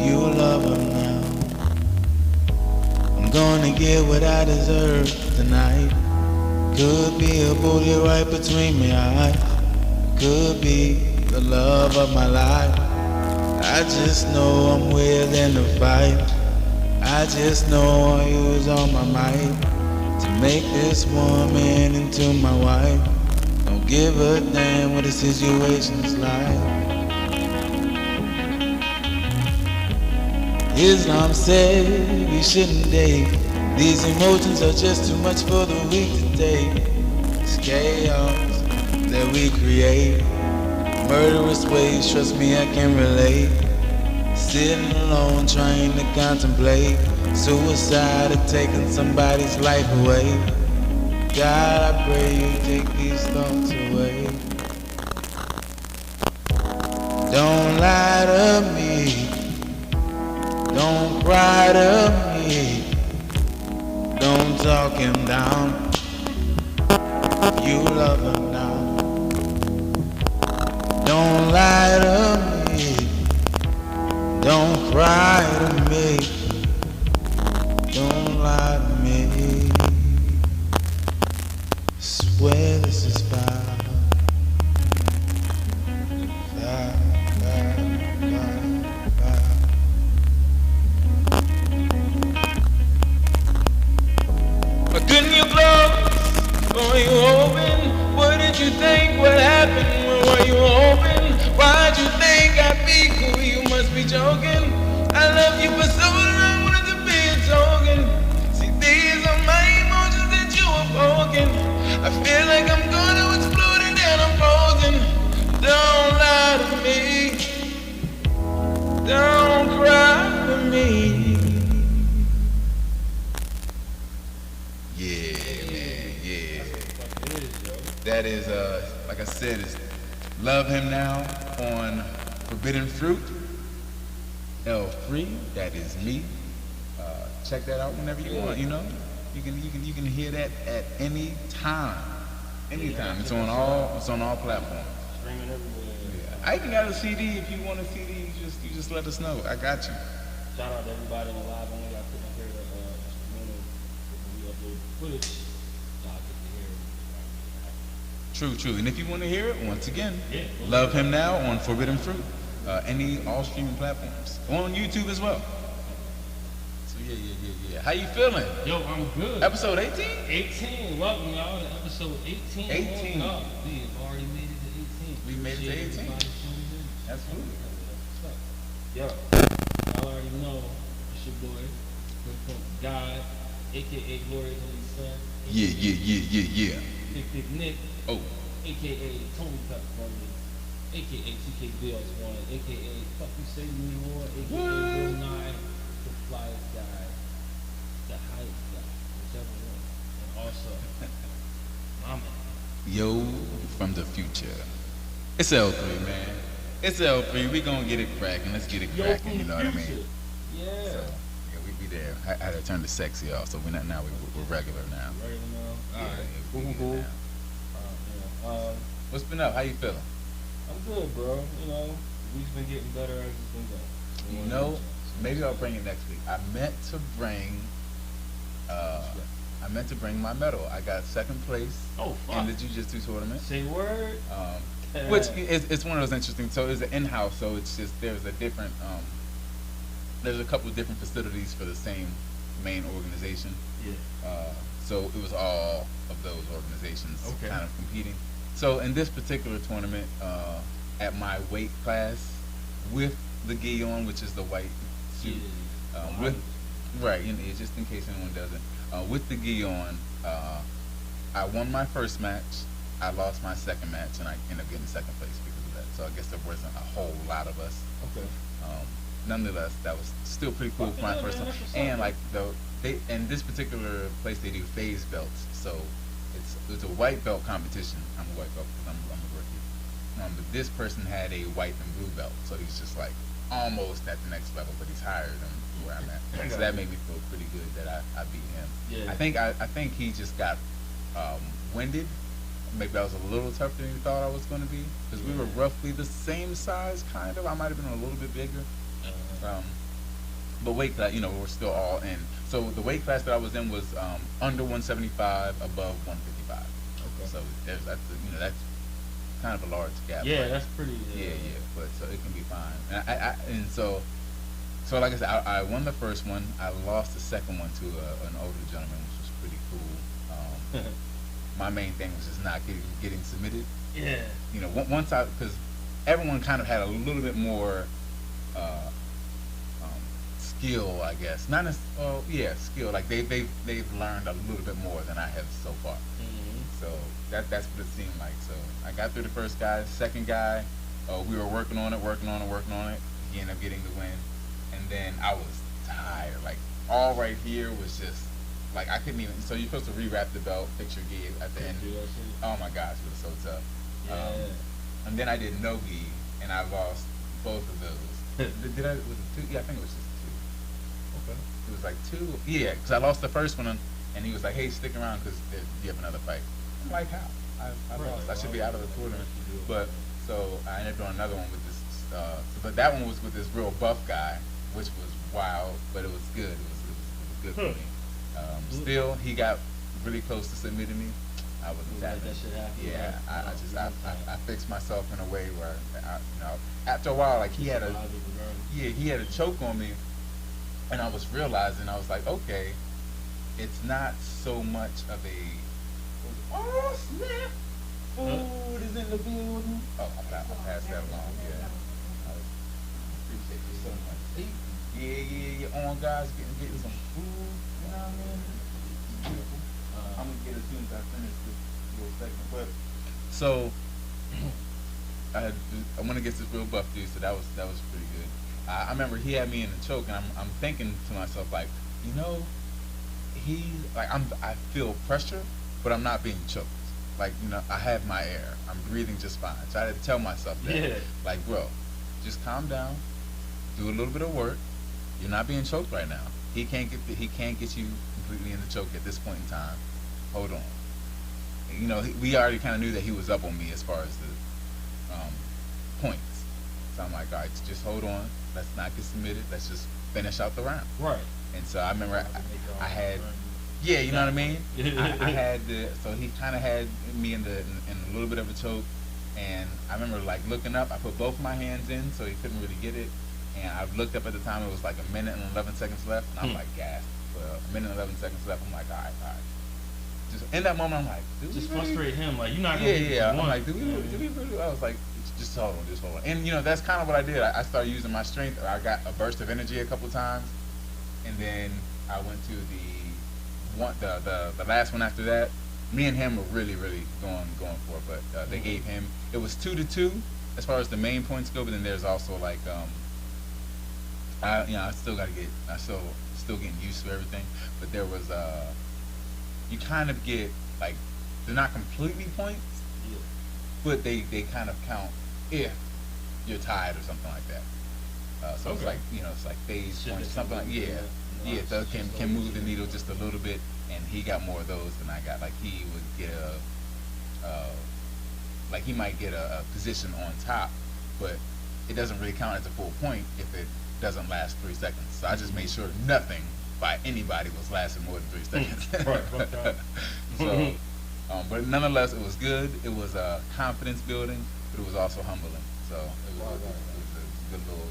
You love him now. I'm gonna get what I deserve tonight. Could be a bullet right between my eyes. Could be the love of my life. I just know I'm willing to fight. I just know I use all my might to make this woman into my wife. Don't give a damn what the situation's like. Islam said we shouldn't date. These emotions are just too much for the weak to take. It's chaos that we create. Murderous ways, trust me, I can relate. Sitting alone, trying to contemplate suicide or taking somebody's life away. God, I pray you take these thoughts away. Don't lie to me. Don't cry to me. Don't talk him down. You love him now. Don't lie to me. Don't cry to me. Don't lie to me. Swear this is foul. Foul, foul, foul, foul. But couldn't you close? Were you open? What did you think? What happened? Were you open? Why'd you think I'd be cool? You must be joking. I love you for so long, I wanted to be a token. See, these are my emotions that you are poking. I feel like I'm gonna explode and then I'm frozen. Don't lie to me. Don't cry to me. Yeah, man, yeah. That is, like I said, is Love Him Now on Forbidden Fruit. L3, that is me. Check that out whenever you want, you know. You can hear that at any time. Anytime. It's on all platforms. Streaming everywhere. Yeah. I even got a CD. If you want a CD, you just let us know. I got you. Shout out to everybody in the live only. I couldn't hear the instrumental when we upload footage. Y'all get to hear it. True. And if you want to hear it, once again, Love Him Now on Forbidden Fruit. All streaming platforms. On YouTube as well. So yeah. How you feeling? Yo, I'm good. Episode 18? 18. Welcome y'all to episode 18. 18. We have already made it to 18. We made it to 18. Absolutely. Yo, y'all already know it's your boy, Gawd, aka Glorious Holy Son. Yeah. Big Nick. Oh. AKA Tony Pepperoni. AKA TK Bills One, AKA Fuck You Say Me More, AKA Bill Nye, the flyest guy, the highest guy, whichever one. And also, my man. Yo, from the future. It's L3, man. It's L3. We gonna get it cracking. Let's get it cracking, you know what I mean? Yeah. So, yeah, we be there. I had to turn the sexy off, so we're not now. We're regular now. Regular now? Alright. Yeah, Cool. What's been up? How you feeling? I'm good, bro. You know, we've been getting better as it's been going. You know, maybe I'll bring it next week. I meant to bring my medal. I got second place in the jiu-jitsu tournament. Say word. Which it's one of those interesting. So it's an in-house. So it's just there's a different. There's a couple of different facilities for the same main organization. Yeah. So it was all of those organizations kind of competing. So in this particular tournament, at my weight class, with the gi on, which is the white suit, just in case anyone doesn't, with the gi on, I won my first match. I lost my second match, and I ended up getting second place because of that. So I guess there wasn't a whole lot of us. Okay. Nonetheless, that was still pretty cool for my first one. And like in this particular place, they do phase belts. So it's a white belt competition. I'm a white belt because I'm a rookie. But this person had a white and blue belt, so he's just like almost at the next level, but he's higher than where I'm at. So that made me feel pretty good that I beat him. Yeah. I think he just got winded. Maybe I was a little tougher than he thought I was going to be, because we were roughly the same size, kind of. I might have been a little bit bigger. but weight class, we're still all in. So the weight class that I was in was under 175, above 155. Okay. So that's that's kind of a large gap. Yeah, But that's pretty. yeah. But so it can be fine. And so like I said, I won the first one. I lost the second one to an older gentleman, which was pretty cool. My main thing was just not getting submitted. Yeah. Once because everyone kind of had a little bit more uh, skill, I guess. Not as skill. Like they've learned a little bit more than I have so far. Mm-hmm. So that's what it seemed like. So I got through the first guy. Second guy, we were working on it. He ended up getting the win, and then I was tired. Like all right here was just like I couldn't even. So you're supposed to rewrap the belt, fix your gi at the end. Oh my gosh, it was so tough. Yeah. And then I did no gi, and I lost both of those. did I? Was it two? Yeah, I think it was just two. Okay. It was like two. Yeah, because I lost the first one, and he was like, "Hey, stick around because you have another fight." I'm like, how? I lost. I should be out of the tournament. But so I ended up doing another one with this. But that one was with this real buff guy, which was wild, but it was good. It was good for me. Still, he got really close to submitting me. I wasn't that shit happen. Yeah, I fixed myself in a way where after a while, like he had a choke on me, and I was realizing I was like, okay, it's not so much of a snap, food is in the building. Oh, I'll pass that along. Yeah, I appreciate you so much. Yeah. On guys, getting some food. You know what I mean? Beautiful. I'm gonna get it as soon as I finish this little segment. But so I want to get this real buff dude. So that was pretty good. I remember he had me in the choke, and I'm thinking to myself like, he's like I feel pressure, but I'm not being choked. Like I have my air. I'm breathing just fine. So I had to tell myself that. Yeah. Like, bro, just calm down. Do a little bit of work. You're not being choked right now. He can't get you completely in the choke at this point in time. Hold on. We already kind of knew that he was up on me as far as the points. So I'm like, all right, just hold on. Let's not get submitted. Let's just finish out the round. Right. And so I remember I had, yeah, you know what I mean. I had so he kind of had me in a little bit of a choke, and I remember like looking up. I put both my hands in so he couldn't really get it. And I looked up at the time, it was like 1 minute and 11 seconds left, and I'm like, gassed. Well, 1 minute and 11 seconds left, I'm like, all right. Just in that moment, I'm like, just frustrate him, like, you're not gonna I'm like, do we really? I was like, just hold on. And that's kind of what I did. I started using my strength. I got a burst of energy a couple times, and then I went to the last one after that. Me and him were really, really going for it, but they gave him. It was 2-2 as far as the main points go, but then there's also like I still getting used to everything, but there was you kind of get like they're not completely points, but they kind of count if you're tied or something like that. So it's like it's like phase points, something like it can move the needle just a little bit, and he got more of those than I got. Like he would get he might get a position on top, but it doesn't really count as a full point if it doesn't last 3 seconds. So I just made sure nothing by anybody was lasting more than 3 seconds. Right. So, but nonetheless, it was good. It was confidence building, but it was also humbling. So it was a good little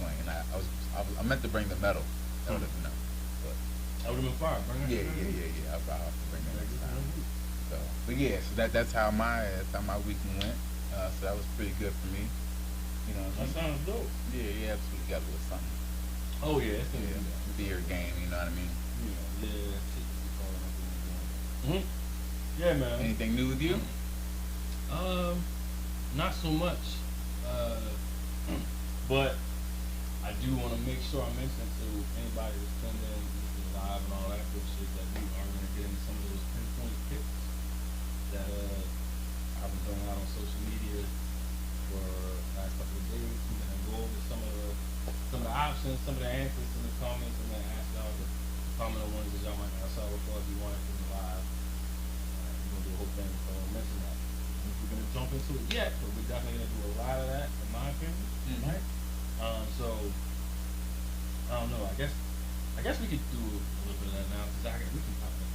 joint. And I meant to bring the medal. That would have That would have been fire. Yeah. I'll have to bring that next time. So, but yeah, so that's how my weekend went. So that was pretty good for me. That sounds dope. Yeah, absolutely got a little something. Oh yeah, Beer game, you know what I mean? Yeah. Yeah, man. Anything new with you? Not so much. But I do want to make sure I mention to anybody that's tuned in, listening live and all that good shit, that we are going to get into some of those pinpoint picks that I've been throwing out on social media for the last couple of days. We're going to go over some of the options, some of the answers in the comments. I'm going to ask y'all to comment on ones that y'all might not saw before if you want it in the live. We're going to do a whole thing, so I'll mention that. We're going to jump into it yet, but we're definitely going to do a lot of that, in my opinion. Mm-hmm. Right? So, I don't know. I guess we could do a little bit of that now because we can pop that.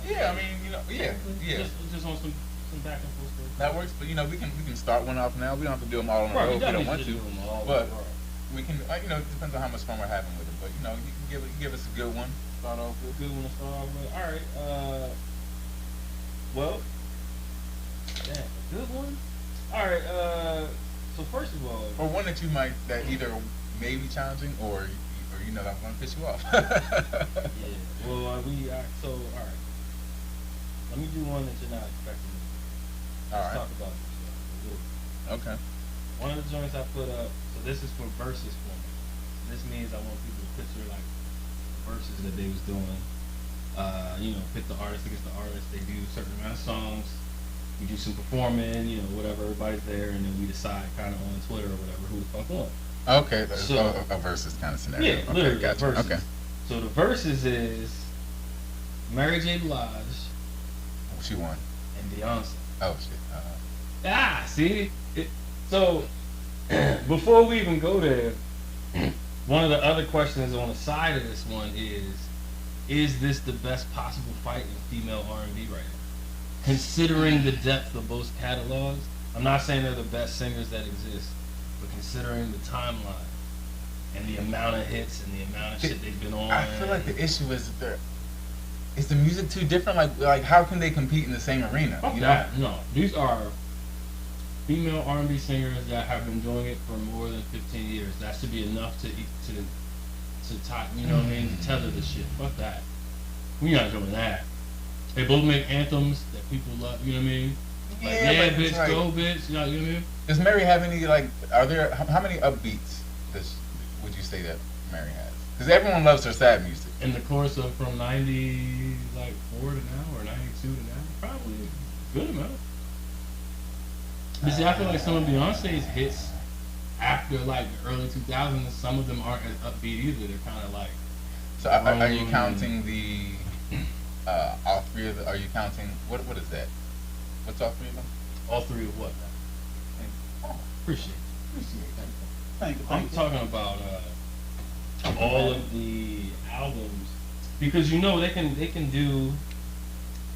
Yeah, I mean, yeah. Just on some back and forth stuff. That works, but we can start one off now. We don't have to do them all in a row if we don't want to. But we can, it depends on how much fun we're having with it. But you can give us a good one. Start off with. Good one to start off with. All right. Well, damn, a good one. All right. So first of all, or one that either may be challenging or that's going to piss you off. Yeah. Well, so all right. Let me do one that you're not expecting. Let's talk about this. Okay. One of the joints I put up. So this is for verses format. This means I want people to picture like verses that they was doing. Pick the artist against the artist. They do a certain amount of songs. We do some performing, whatever. Everybody's there, and then we decide kind of on Twitter or whatever who the fuck won. Okay, so a versus kind of scenario. Yeah, literally gotcha. Versus. Okay. So the verses is Mary J. Blige. She won. And Beyonce. Oh shit. See? So before we even go there, one of the other questions on the side of this one is this the best possible fight in female R&B right now? Considering the depth of both catalogs, I'm not saying they're the best singers that exist, but considering the timeline and the amount of hits and the amount of shit they've been on. I feel like the issue is is the music too different? Like how can they compete in the same arena? No, these are female R&B singers that have been doing it for more than 15 years. That should be enough to tie, what I mean, to tether the shit. Fuck that. We're not doing that. They both make anthems that people love. You know what I mean? Like, bitch, go, bitch. You know what I mean? Does Mary have any how many upbeats would you say that Mary has? Because everyone loves her sad music. In the course of from 94 to now, or 92 to now, probably a good amount. But see, I feel like some of Beyonce's hits after like the early 2000s, some of them aren't as upbeat either. They're kind of like. So are you counting the all three of the? Are you counting what is that? What's all three of them? All three of what? Appreciate it. Thank you. I'm talking about all of the albums because they can do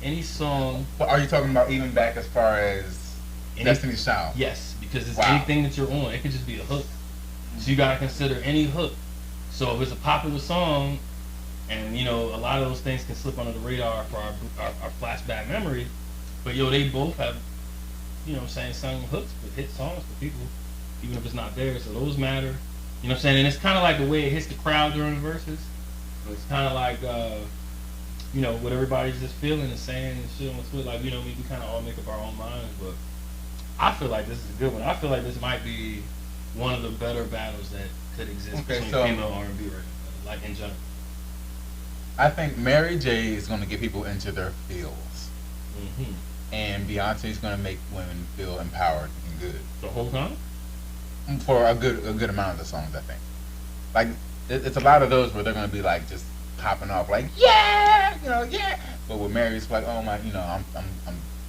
any song. But are you talking about even back as far as Destiny's Child? Yes, because it's anything that you're on. It could just be a hook. So you gotta consider any hook. So if it's a popular song, and a lot of those things can slip under the radar for our flashback memory, but they both have, sung hooks with hit songs for people, even if it's not theirs. So those matter. You know what I'm saying? And it's kind of like the way it hits the crowd during the verses. It's kind of like, what everybody's just feeling and saying and shit on Twitter. Like, we kind of all make up our own minds, but I feel like this is a good one. I feel like this might be one of the better battles that could exist between female R&B right now, like in general. I think Mary J is going to get people into their feels, and Beyonce is going to make women feel empowered and good. The whole time? For a good amount of the songs, I think. Like it's a lot of those where they're going to be like just popping off, like yeah. But with Mary, it's like, oh my, I'm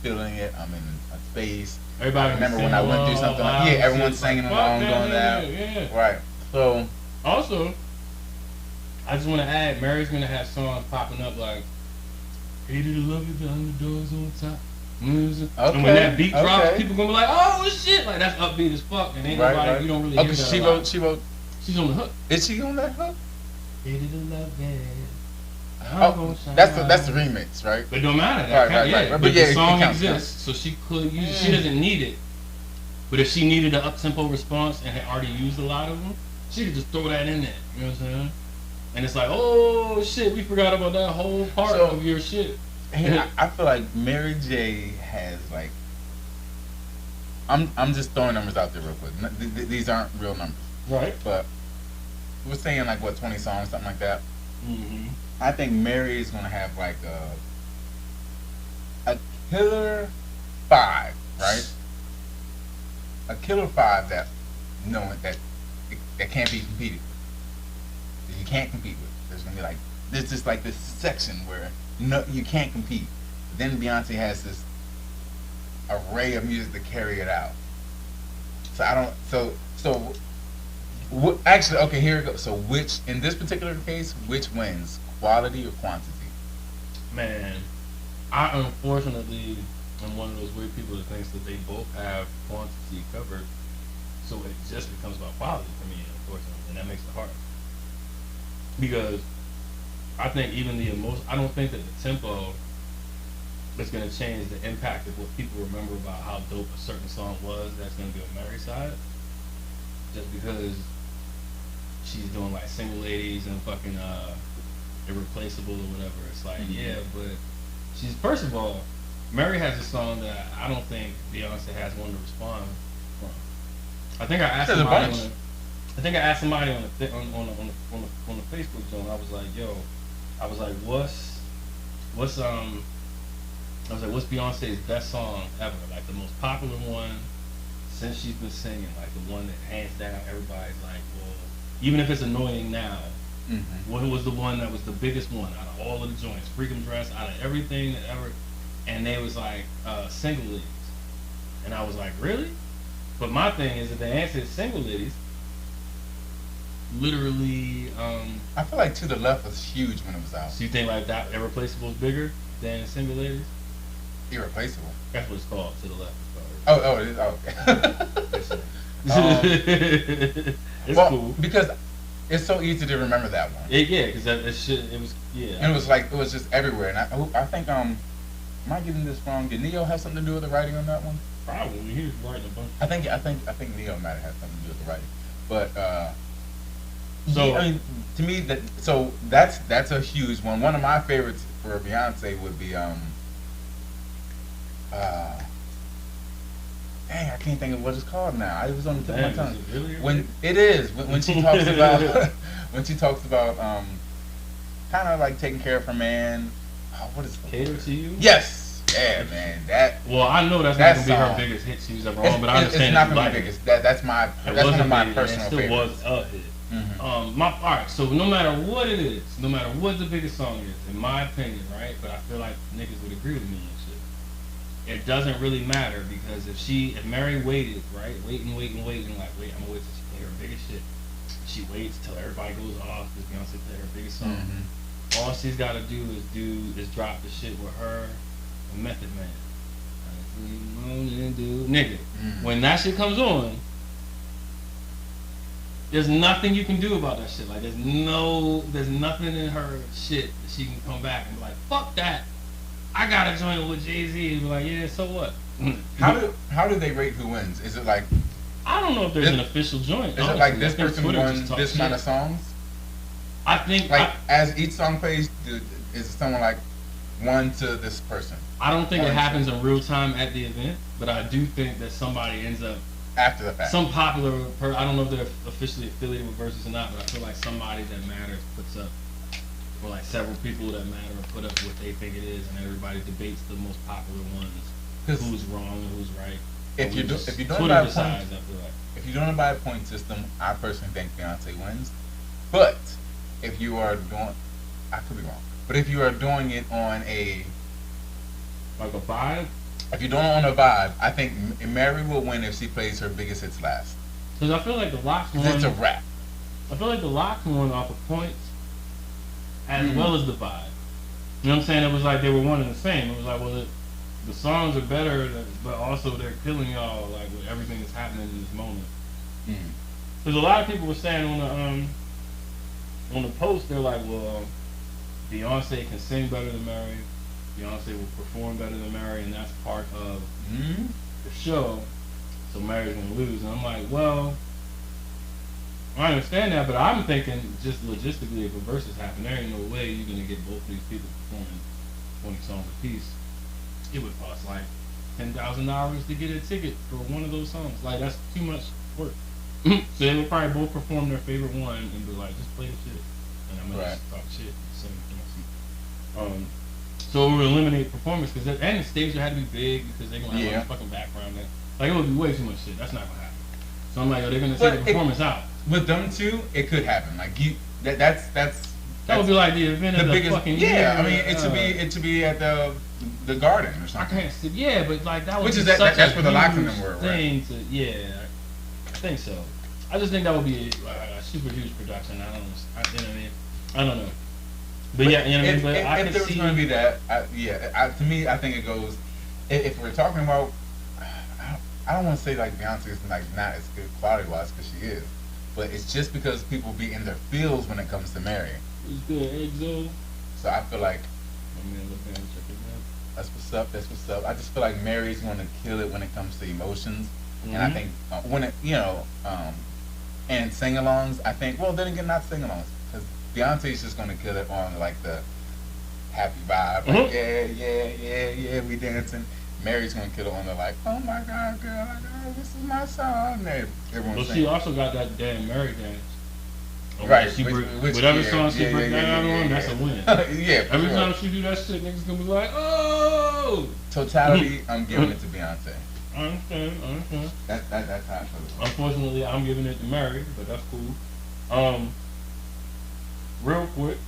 feeling it. I'm in a space. Everybody I remember when I went through something like everyone's singing along, doing that. Yeah. Right. So also, I just want to add, Mary's gonna have songs popping up like "Hated to Love You, the Underdogs on Top." Okay, and when that beat drops, people gonna be like, "Oh shit!" Like that's upbeat as fuck, and ain't nobody. You don't really hear that. She wrote. She's on the hook. Is she on that hook? Hated to love you. That's the remix, right? But it don't matter. Right. But the song exists, so she could use. She doesn't need it. But if she needed an up-tempo response and had already used a lot of them, she could just throw that in there. You know what I'm saying? And it's like, oh shit, we forgot about that whole part of your shit. I feel like Mary J has like. I'm just throwing numbers out there real quick. These aren't real numbers. Right. But we're saying like 20 songs, something like that. Mm-hmm. I think Mary is gonna have like a killer 5, right? A killer 5 that can't be competed with. That you can't compete with. There's gonna be like there's just like this section where you can't compete. Then Beyonce has this array of music to carry it out. So Actually, okay, here it goes. So, which in this particular case, which wins, quality or quantity? Man, I unfortunately am one of those weird people that thinks that they both have quantity covered, so it just becomes about quality for me, unfortunately, and that makes it hard. Because I think even the emotion, I don't think that the tempo is going to change the impact of what people remember about how dope a certain song was. That's going to be on Mary's side, just because she's doing like Single Ladies and fucking Irreplaceable or whatever. It's like, yeah, but she's, first of all, Mary has a song that I don't think Beyonce has one to respond from. I think I asked somebody on the Facebook zone. I was like, yo, I was like, what's Beyonce's best song ever? Like the most popular one since she's been singing, like the one that hands down everybody's like, well, even if it's annoying now, what was the one that was the biggest one out of all of the joints? Freakum Dress, out of everything that ever, and they was like Single Ladies, and I was like, really? But my thing is, if the answer is Single Ladies, literally, I feel like To the Left was huge when it was out. so you think like that Irreplaceable is bigger than Single Ladies? Irreplaceable. That's what it's called. To the Left. Oh, it is. Oh, okay. It's well, cool because it's so easy to remember that one. Yeah, because that shit. It was And it was like it was just everywhere. And I think am I getting this wrong? Did Neo have something to do with the writing on that one? Probably he was writing a bunch. I think Neo might have had something to do with the writing, but So yeah, I mean, to me that's a huge one. One of my favorites for Beyonce would be dang, I can't think of what it's called now. It was on the tip of my tongue. Really When she talks about kind of like taking care of her man. Oh, what is it? Cater to You? Yes. Yeah, man. That. Well, I know that's not gonna be her biggest hit she's ever on, but I understand it's not gonna like be biggest. That's one of my personal it still favorites. was a hit. Mm-hmm. All right. So no matter what it is, no matter what the biggest song is, in my opinion, right? But I feel like niggas would agree with me and shit. It doesn't really matter because if Mary waited, right, waiting, like, I'm gonna wait till she play her biggest shit. She waits till everybody goes off because Beyonce play her biggest song. All she's got to do is drop the shit with her and Method Man. Nigga, when that shit comes on, there's nothing you can do about that shit. Like there's nothing in her shit that she can come back and be like, fuck that. I gotta join it with Jay-Z and be like, yeah, so what? How do they rate who wins? Is it like I don't know if there's an official joint. Is it like this person won this amount of songs? I think as each song plays, is it someone like one to this person? I don't think it happens in real time at the event, but I do think that somebody ends up after the fact. Some popular I don't know if they're officially affiliated with Versus or not, but I feel like somebody that matters puts up, or like several people that matter put up what they think it is, and everybody debates the most popular ones, who's wrong and who's right. If you're doing it by a point system, I personally think Beyonce wins. But if you are doing, I could be wrong, but if you are doing it on a vibe, if you're doing it on a vibe, I think Mary will win if she plays her biggest hits last. Because I feel like the Locks one. It's a rap. I feel like the Locks one off of points, as well as the vibe. You know what I'm saying? It was like they were one and the same. It was like, well, the songs are better, but also they're killing y'all like with everything that's happening in this moment. Because a lot of people were saying on the post, they're like, well, Beyonce can sing better than Mary. Beyonce will perform better than Mary, and that's part of the show. So Mary's gonna lose, and I'm like, well, I understand that, but I'm thinking just logistically, if a versus happen, there ain't no way you're gonna get both of these people performing 20 songs a piece. It would cost like $10,000 to get a ticket for one of those songs. Like that's too much work. So they would probably both perform their favorite one and be like, just play the shit, and I'm gonna just talk shit and sing. So it would eliminate performance and the stage had to be big because they're gonna have a fucking background. Like it would be way too much shit. That's not gonna happen. So I'm like, they're gonna take the performance out. With them two, it could happen. Like that would be like the event of the biggest, fucking year. I mean, it should be at the Garden or something. I can't see. Yeah, but like that was that's where the Locks in them were, right? I think so. I just think that would be a super huge production. I don't know. You know what I mean? I don't know. But yeah, you know what I mean? But I if can there was see. going to be that, to me, I think it goes. If we're talking about, I don't want to say like Beyonce is like not as good quality wise because she is, but it's just because people be in their feels when it comes to Mary. It's good, Exo. So I feel like Oh man, look man, check it out. that's what's up. That's what's up. I just feel like Mary's going to kill it when it comes to emotions, and I think when it, and sing-alongs. I think then again, not sing-alongs because Beyonce's just going to kill it on like the happy vibe, like yeah, we dancing. Mary's going to kill it on the like, oh my God, girl, this is my song. And everyone's But she also got that damn Mary dance. Right, Whatever song she break that out on, that's a win. Yeah, Every time she do that shit, niggas gonna be like, oh. Totality, I'm giving it to Beyonce. I understand. That's how I feel. Unfortunately, I'm giving it to Mary, but that's cool. Real quick,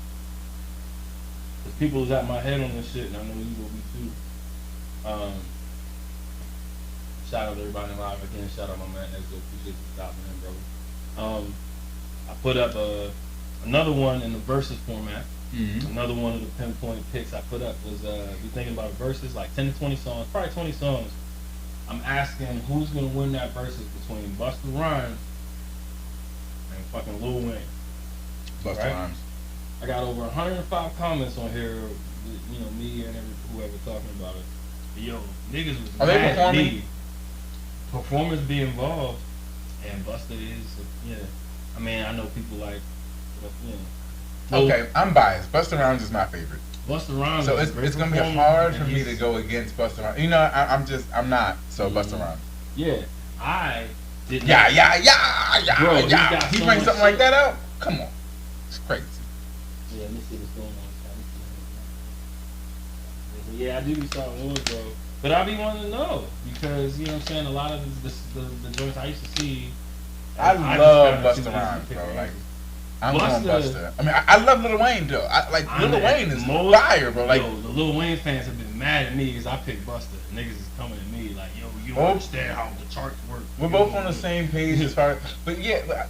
because people is at my head on this shit, and I know you will be too. Shout out to everybody in live again. Shout out my man Exo. Appreciate you stopping in, bro. I put up another one in the versus format. Mm-hmm. Another one of the pinpoint picks I put up was we thinking about verses, like 10 to 20 songs, probably 20 songs. I'm asking who's gonna win that versus between Busta Rhymes and fucking Lil Wayne. Busta Rhymes. I got over 105 comments on here. You know, me and whoever talking about it. Yo, niggas was Are they mad at performing? me. Performers be involved, and Busta is, yeah. I mean, I know people like, Okay, I'm biased. Busta Rhymes is my favorite. Busta Rhymes. So it's gonna be hard for me to go against Busta Rhymes. You know, I'm not. So Busta Rhymes. Yeah, I did. Yeah. Bro, He so brings much something like that out. Come on, it's crazy. Yeah, let me see what's going on. Yeah, I do be starting with, bro. But I be wanting to know because you know what I'm saying. A lot of the joints I used to see. I love Busta Rhymes, bro. Like, I'm going Busta. I mean, I love Lil Wayne though. Lil Wayne is fire, bro. Like, yo, the Lil Wayne fans have been mad at me because I picked Busta. Niggas is coming at me like, yo, you don't understand how the charts work. We're both on the same page as far, but yeah.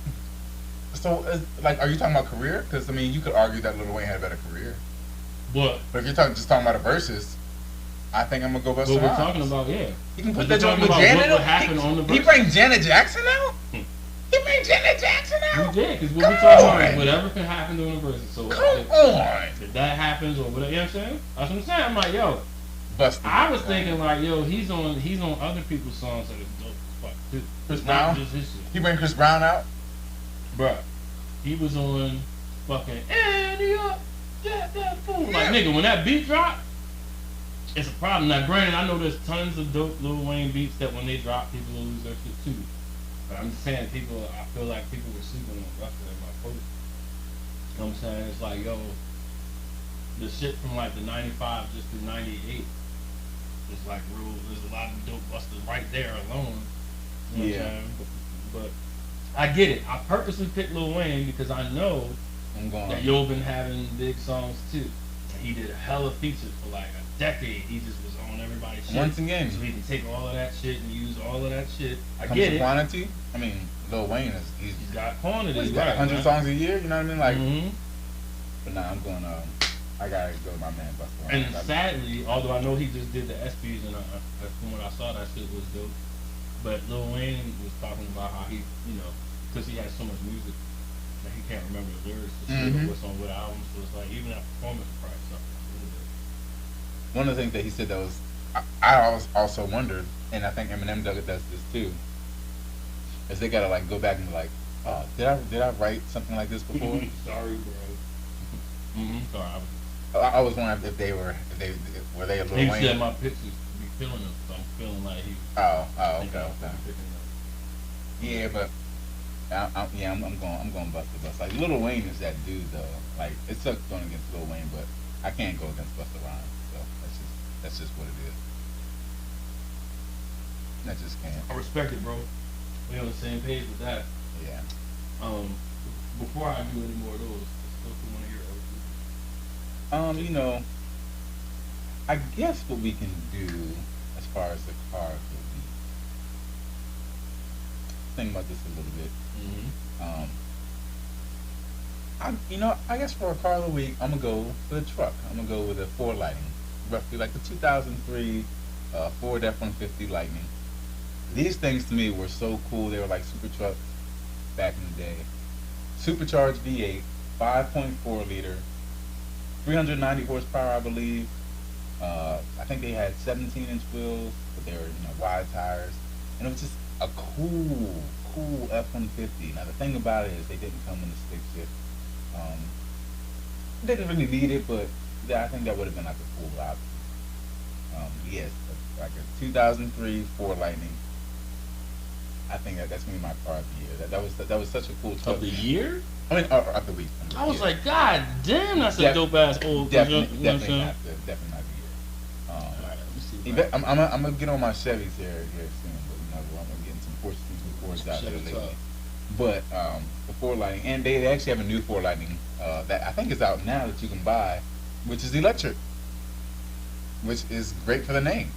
So, like, are you talking about career? Because I mean, you could argue that Lil Wayne had a better career. But if you're just talking about a versus, I think I'm gonna go Busta Rhymes. What we're talking about, yeah. You can put that joint with Janet. What happened on the versus? He brings Janet Jackson out. He brings Janet Jackson out. We did, because what we talking about is whatever can happen during the versus. So come on. If that happens or whatever, you know what I'm saying? That's what I'm saying. I'm like, yo. Busta. I was thinking like, yo, he's on other people's songs that are dope as fuck. Chris Brown. Just his shit. He bring Chris Brown out. Bruh, he was on fucking Andy up, that fool. Like nigga, when that beat drop, it's a problem. Now, granted, I know there's tons of dope Lil Wayne beats that when they drop, people will lose their shit too. But I'm just saying, I feel like people were sleeping on Busta in my post. You know what I'm saying? It's like, yo, the shit from like the 95 just to 98 is like real. There's a lot of dope Busta right there alone. You know what I'm saying? But I get it. I purposely picked Lil Wayne because I know that Yo been having big songs too. And he did a hella features for like a decade. He just was on everybody's shit. Once again, so he can take all of that shit and use all of that shit. I get it. Quantity. I mean, Lil Wayne he's got quantity. He's got 100 songs a year. You know what I mean? Like, but nah, I'm going. I gotta go with my man Busta Rhymes. And sadly, although I know he just did the SPs and from what I saw, that shit was dope. But Lil Wayne was talking about how he, you know, because he has so much music that he can't remember the lyrics or what's on what albums. So it's like even that performance probably sucked a little bit. One of the things that he said that was, I also wondered, and I think Eminem does this too, is they gotta like go back and be like, did I write something like this before? Sorry, bro. Sorry. I was wondering if they were a Lil Wayne. He said my pictures be feeling them, so I'm feeling like he. Okay. Yeah, but I'm going Busta. Like Lil Wayne is that dude though. Like it sucks going against Lil Wayne, but I can't go against Busta Rhymes. So that's just what it is. I just can't. I respect it, bro. We on the same page with that. Yeah. Before I do any more of those, let's go through one of your other. You know, I guess what we can do as far as the cards would be, think about this a little bit. Mm-hmm. I guess for a car of the week, I'm gonna go for the truck. I'm gonna go with a Ford Lightning, roughly like the 2003 Ford F-150 Lightning. These things to me were so cool. They were like super trucks back in the day. Supercharged V8, 5.4 liter, 390 horsepower, I believe. I think they had 17-inch wheels, but they were wide tires, and it was just a cool F-150. Now the thing about it is they didn't come in the stick shift. They didn't really need it, but I think that would have been like a cool option. Yes, like a 2003 Ford Lightning. I think that's gonna be my car of the year. That was such a cool truck. Of the year? I mean, of the week. I was like, God damn, that's a dope ass old. Definitely not the year. I'm gonna get on my Chevys here soon, but I'm gonna get in some Fords out there lately. But the Ford Lightning, and they actually have a new Ford Lightning that I think is out now that you can buy, which is electric, which is great for the name.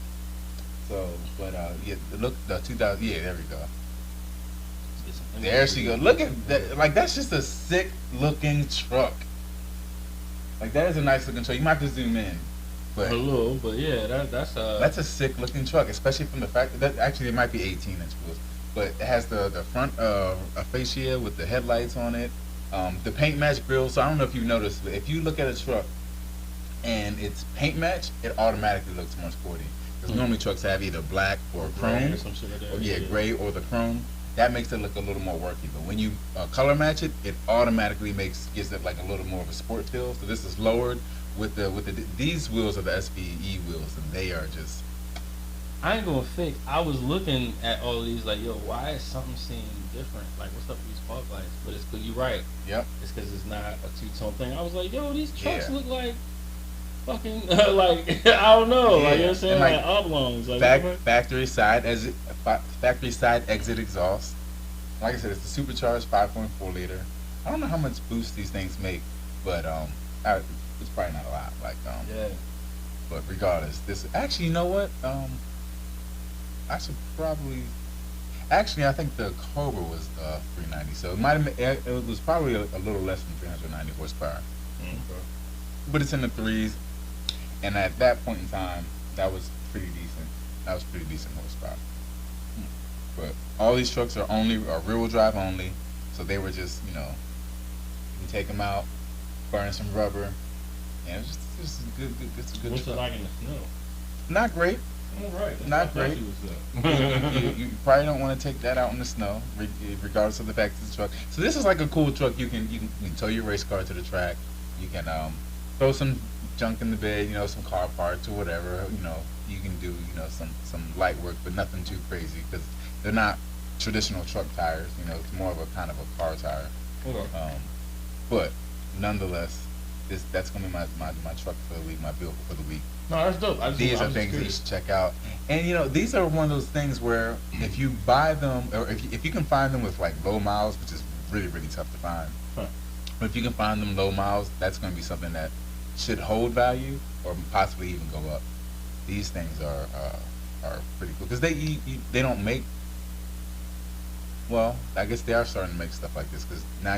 So, but yeah, look, the 2000, yeah, there we go. There she go. Look at that. Like, that's just a sick looking truck. Like, that is a nice looking truck. You might have to zoom in. But a little, but yeah, that's a sick looking truck, especially from the fact that actually it might be 18-inch wheels, but it has the front fascia with the headlights on it, the paint match grille. So I don't know if you've noticed, but if you look at a truck and it's paint match, it automatically looks more sporty. Because normally trucks have either black or chrome, or some shit like that. or gray or the chrome. That makes it look a little more worky. But when you color match it, it automatically gives it like a little more of a sport feel. So this is lowered. These wheels are the SVE wheels, and they are just. I ain't gonna fake. I was looking at all these like, yo, why is something seem different? Like, what's up with these fog lights? But it's because you're right. Yep. It's because it's not a two-tone thing. I was like, yo, these trucks look like fucking like I don't know, like, you know what I'm saying, like oblongs, like factory side exit exhaust. Like I said, it's the supercharged 5.4 liter. I don't know how much boost these things make, but it's probably not a lot. yeah. But regardless, this actually, you know what? I should probably. Actually, I think the Cobra was 390, so it was probably a little less than 390 horsepower. Mm-hmm. But it's in the threes, and at that point in time, that was pretty decent. That was pretty decent horsepower. But all these trucks are rear-wheel drive only, so they were just you can take them out, burn some rubber. Yeah, it's just a good. It's a good. What's it like in the snow? Not great. All right. Not great. You probably don't want to take that out in the snow, regardless of the fact it's a truck. So this is like a cool truck. You can tow your race car to the track. You can throw some junk in the bed, some car parts or whatever. You can do some light work, but nothing too crazy because they're not traditional truck tires. It's more of a kind of a car tire. Okay. But nonetheless, that's gonna be my truck for the week, my vehicle for the week. No, that's dope. These are things that you should check out, and these are one of those things where if you buy them, or if you can find them with like low miles, which is really tough to find, but if you can find them low miles, that's going to be something that should hold value or possibly even go up. These things are pretty cool because they don't make. Well, I guess they are starting to make stuff like this because now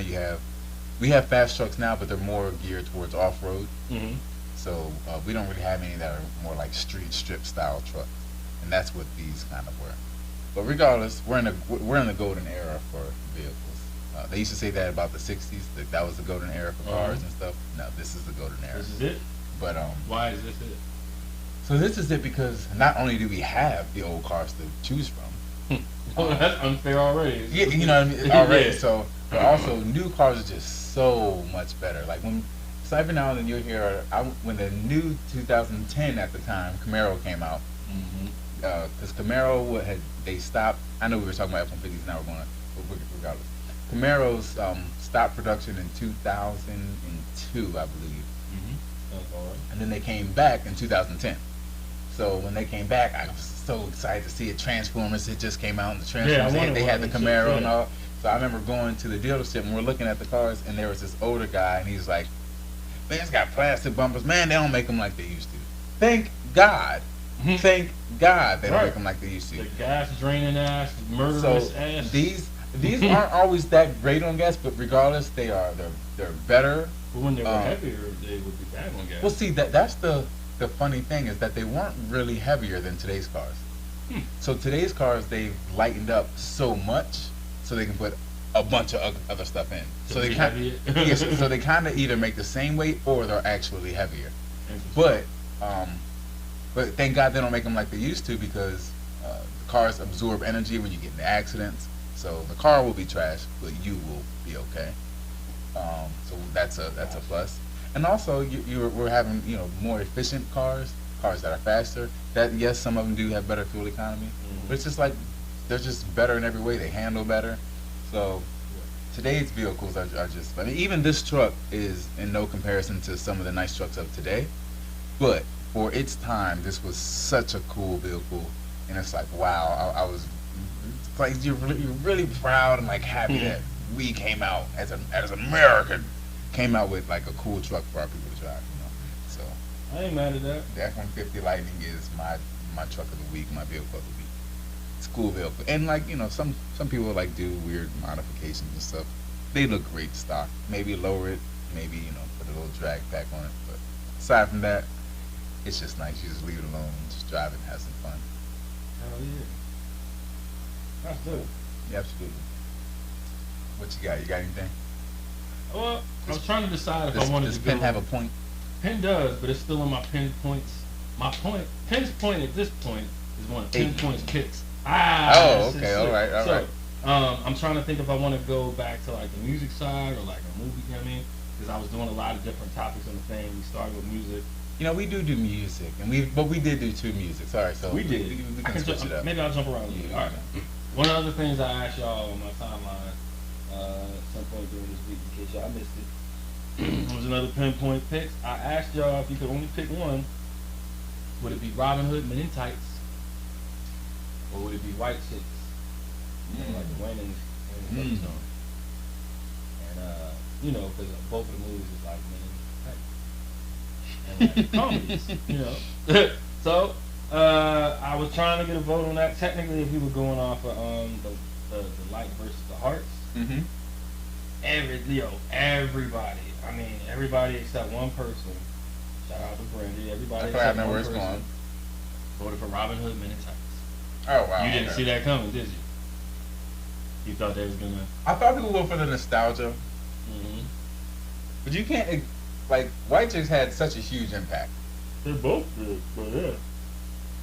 we have fast trucks now, but they're more geared towards off-road. Mm-hmm. So we don't really have any that are more like street strip style trucks, and that's what these kind of were. But regardless, we're in the golden era for vehicles. They used to say that about the '60s, that was the golden era for cars and stuff. No, this is the golden era. This is it. But why is this it? So this is it because not only do we have the old cars to choose from. Well, that's unfair already. Yeah, you know what I mean. Already, Yeah. so but also new cars are just so much better. Like so every now and then you'll hear when the new 2010 at the time Camaro came out, because Camaro they stopped. I know we were talking about F-150s, now we're going to regardless. Camaros stopped production in 2002, I believe, That's all right. and then they came back in 2010. So when they came back, I was so excited to see it. Transformers, it just came out, and the Transformers, they had the Camaro and all. So I remember going to the dealership and we're looking at the cars, and there was this older guy, and he was like, "Man, it's got plastic bumpers. Man, they don't make them like they used to." Thank God. Thank God they don't make them like they used to. The gas draining ass, murderous ass. These These aren't always that great on gas, but regardless, they're better. But when they were heavier, they would be bad on gas. Well, see, that's the funny thing is that they weren't really heavier than today's cars. So today's cars, they've lightened up so much so they can put a bunch of other stuff in. So they kind so they kind of either make the same weight or they're actually heavier. But thank God they don't make them like they used to, because the cars absorb energy when you get into accidents. So the car will be trash, but you will be okay. So that's a plus. And also we're having more efficient cars that are faster. That yes, some of them do have better fuel economy, but it's just like they're just better in every way. They handle better. So today's vehicles are just. I mean, even this truck is in no comparison to some of the nice trucks of today. But for its time, this was such a cool vehicle, and it's like wow, I was like you're really proud and like happy that we came out as American came out with like a cool truck for our people to drive. So I ain't mad at that. The F-150 Lightning is my truck of the week, my vehicle of the week. It's a cool vehicle, and like some people like do weird modifications and stuff. They look great stock. Maybe lower it, maybe put a little drag pack on it. But aside from that, it's just nice. You just leave it alone, and just drive it, and have some fun. Hell yeah, that's dope. Yeah, absolutely. What you got? You got anything? Well, I was trying to decide if I wanted to go. Does Pin have a point? Pin does, but it's still in my Pinpoints. My point, Pin's point at this point is one of Pinpoints picks. Oh, okay, all right. I'm trying to think if I want to go back to like the music side or like a movie. You know what I mean? Because I was doing a lot of different topics on the thing. We started with music. We do music, but we did do two musics. All right, so we did. We can switch it up. Maybe I'll jump around a little bit. All right. One of the other things I asked y'all on my timeline at some point during this week, in case y'all missed it, was another Pinpoint pick. I asked y'all if you could only pick one. Would it be Robin Hood Men in Tights, or would it be White Chicks? Like the Wayne and song. And because both of the movies is like Men in Tights and like comedies, So I was trying to get a vote on that. Technically, if we were going off of the light versus the hearts, everybody. I mean, everybody except one person. Shout out to Brandy. Everybody except one person voted for Robin Hood Men in Tights. Oh wow! You didn't see that coming, did you? You thought they was gonna. I thought people would go for the nostalgia. But you can't White Chicks had such a huge impact. They both did, but yeah.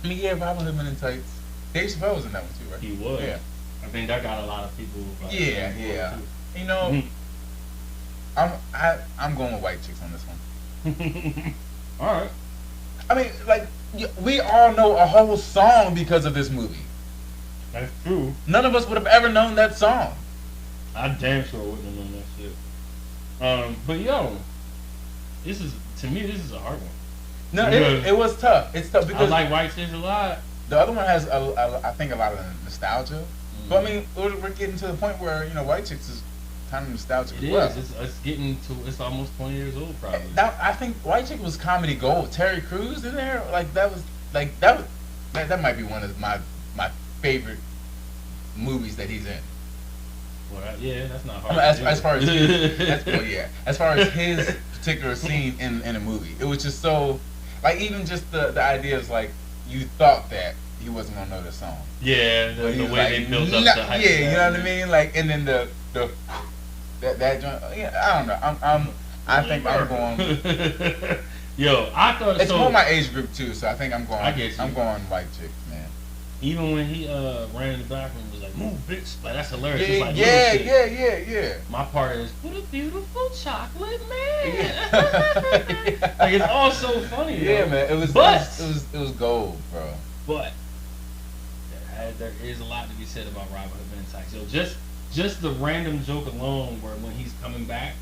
I mean, yeah, Robin Hood Men in Tights. Dave Chappelle was in that one too, right? He was. Yeah. I think that got a lot of people. Yeah. I'm going with White Chicks on this one. All right. I mean, we all know a whole song because of this movie. That's true. None of us would have ever known that song. I damn sure wouldn't have known that shit. But this is a hard one. No, it was tough. It's tough because I like White Chicks a lot. The other one has I think a lot of nostalgia. But I mean, we're getting to the point where White Chicks is kind of nostalgic. It is. It's getting to. It's almost 20 years old, probably. I think White Chick was comedy gold. Terry Crews in there, that might be one of my favorite movies that he's in. Well, that's not hard. I mean, as far as as far as his particular scene in a movie, it was just so even just the idea is you thought that he wasn't gonna know the song. Yeah, the way they built up the hype. Yeah, you know what I mean. And then the that joint. Yeah, I don't know. I think I'm going. Yo, I thought it's more my age group too, so I think I'm going. I get you. I'm going White Chick, man. Even when he ran in the bathroom, was like, "Move, bitch!" That's hilarious. Yeah. My part is, "What a beautiful chocolate man!" It's all so funny. Yeah, man. It was gold, bro. But there is a lot to be said about Robin Hood Men in Tights. So just the random joke alone, where when he's coming back,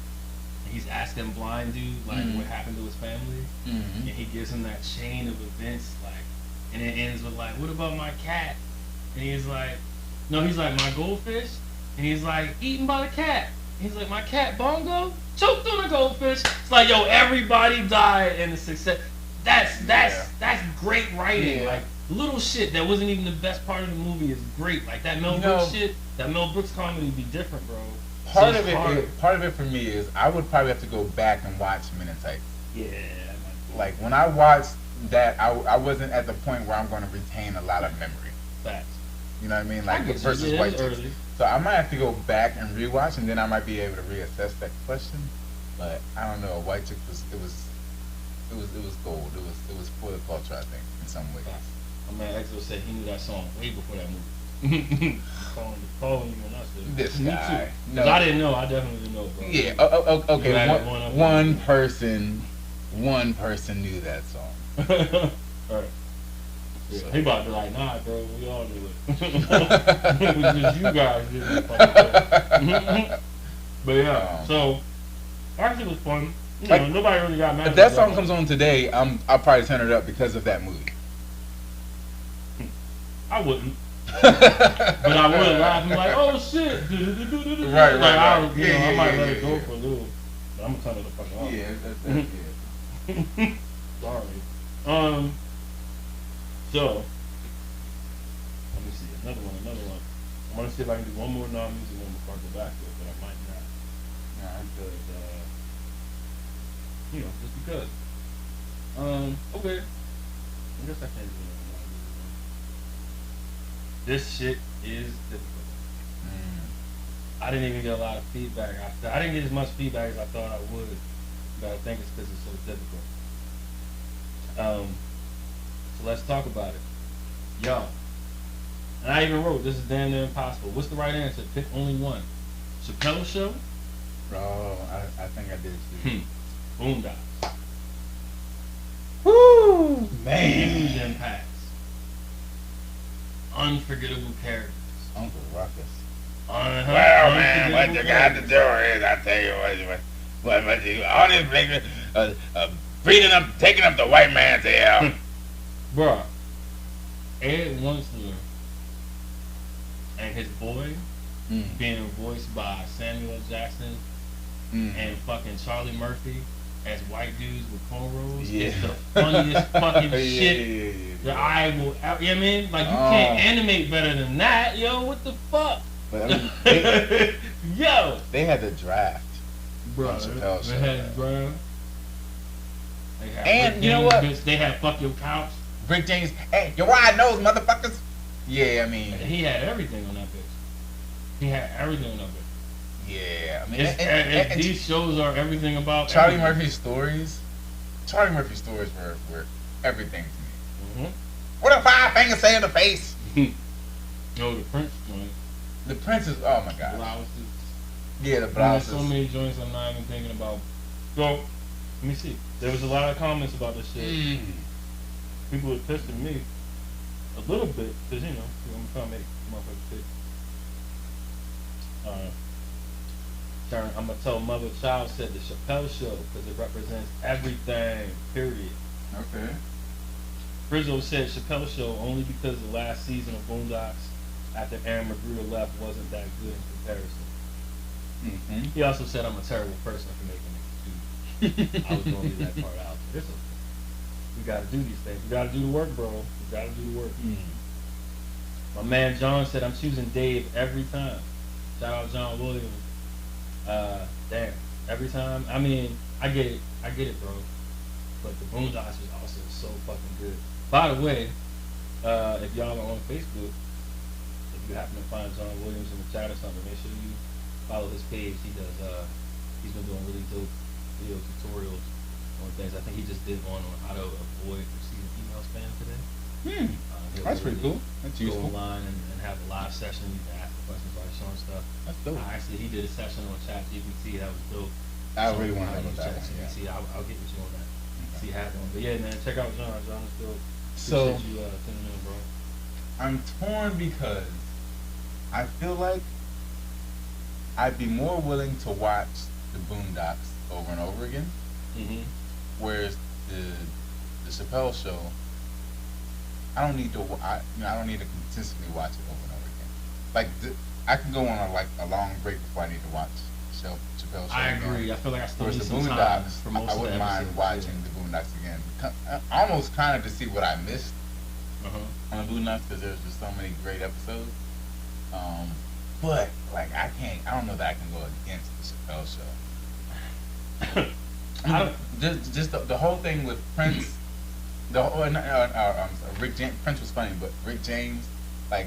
he's asking blind dude what happened to his family, and he gives him that chain of events, and it ends with what about my cat? And he's like, no, he's like, my goldfish, and he's like, eaten by the cat. And he's like, my cat Bongo choked on a goldfish. It's everybody died in the success. That's great writing. little shit that wasn't even the best part of the movie is great. Like that Mel Brooks shit, that Mel Brooks comedy be different, bro. Part of it for me is I would probably have to go back and watch Men in Tights. Yeah. Like when I watched that, I wasn't at the point where I'm going to retain a lot of memory. Facts. You know what I mean? Like versus yeah, White Chicks. So I might have to go back and rewatch, and then I might be able to reassess that question. But I don't know. White Chicks was gold. It was for the culture, I think, in some ways. My man Exo said he knew that song way before that movie. calling you when I said this me guy. Too. No. I didn't know. I definitely didn't know, bro. Yeah. Okay. One person knew that song. All right. Yeah, so he about to be like, nah, bro, we all knew it. It was just you guys didn't fucking know. But yeah, so actually it was fun. You know, nobody really got mad. If that song comes on today, I'll probably turn it up because of that movie. I wouldn't. But I would laugh and be like, oh shit. Right. I might let it go for a little. But I'm gonna turn it the fuck off. Yeah, that's Sorry. So let me see another one. I want to see if I can do one more non-music one before I go back to it, but I might not. Because just because. Okay. I guess I can't do that. This shit is difficult. I didn't even get a lot of feedback. I didn't get as much feedback as I thought I would, but I think it's because it's so difficult. So let's talk about it. Yo. And I even wrote, this is damn near impossible. What's the right answer? Pick only one. Chappelle Show? Bro, I think I did too. Boondocks. Woo! Man. Huge impacts. Unforgettable characters. Uncle Ruckus. Well, man, what you got to do is, I tell you what you, all this beating up, taking up the white man's ear. Bruh, Ed Winsler and his boy being voiced by Samuel L. Jackson and fucking Charlie Murphy as white dudes with cornrows is the funniest fucking shit that I will. You know what I mean? Like, you can't animate better than that, yo. What the fuck? But I mean, yo, they had the draft. Bro, they had the draft. And you know what? They had fuck your couch. Rick James, hey, your wide nose, motherfuckers. Yeah, I mean, he had everything on that bitch. He had everything on that bitch. Yeah, I mean, and these shows are everything about Charlie everything. Murphy's stories. Charlie Murphy's stories were everything to me. What a 5 fingers say in the face. Yo, the Prince joint. The Prince is, oh my god. Blouses. Yeah, the There's blouses. so many joints I'm not even thinking about. So, let me see. There was a lot of comments about this shit. People were pissed at me a little bit because I'm trying to make motherfuckers sick. I'm gonna tell Mother Child said the Chappelle Show because it represents everything. Period. Okay. Rizzo said Chappelle Show only because the last season of Boondocks after Aaron McGruder left wasn't that good in comparison. He also said I'm a terrible person for making it. I was gonna leave that part out. It's okay. We gotta do these things. We gotta do the work, bro. We gotta do the work. My man John said I'm choosing Dave every time. Shout out John Williams. Damn. Every time. I mean, I get it, bro. But the Boondocks was also so fucking good. By the way, if y'all are on Facebook, if you happen to find John Williams in the chat or something, make sure you follow his page. He does. He's been doing really dope video tutorials on things. I think he just did one on how to avoid receiving email spam today. That's pretty cool. That's go useful. online and have a live session. You can ask questions while he's showing stuff. That's dope. Actually, he did a session on ChatGPT. That was dope. I really want to know about that one. ChatGPT. I'll get with you on that. See how one. But yeah, man, check out John. John is dope. So appreciate you tuning in, bro. I'm torn because I feel like I'd be more willing to watch the Boondocks over and over again. Whereas the Chappelle Show, I don't need to consistently watch it over and over again. Like I can go on a long break before I need to watch Chappelle Show. I agree. I feel like I still need the some time Boondocks, for most I wouldn't mind watching the Boondocks again, almost kind of to see what I missed. on the Boondocks because there's just so many great episodes. But like I don't know that I can go against the Chappelle Show. I mean, just the whole thing with Prince, the whole I'm sorry, Rick James. Prince was funny, but Rick James, like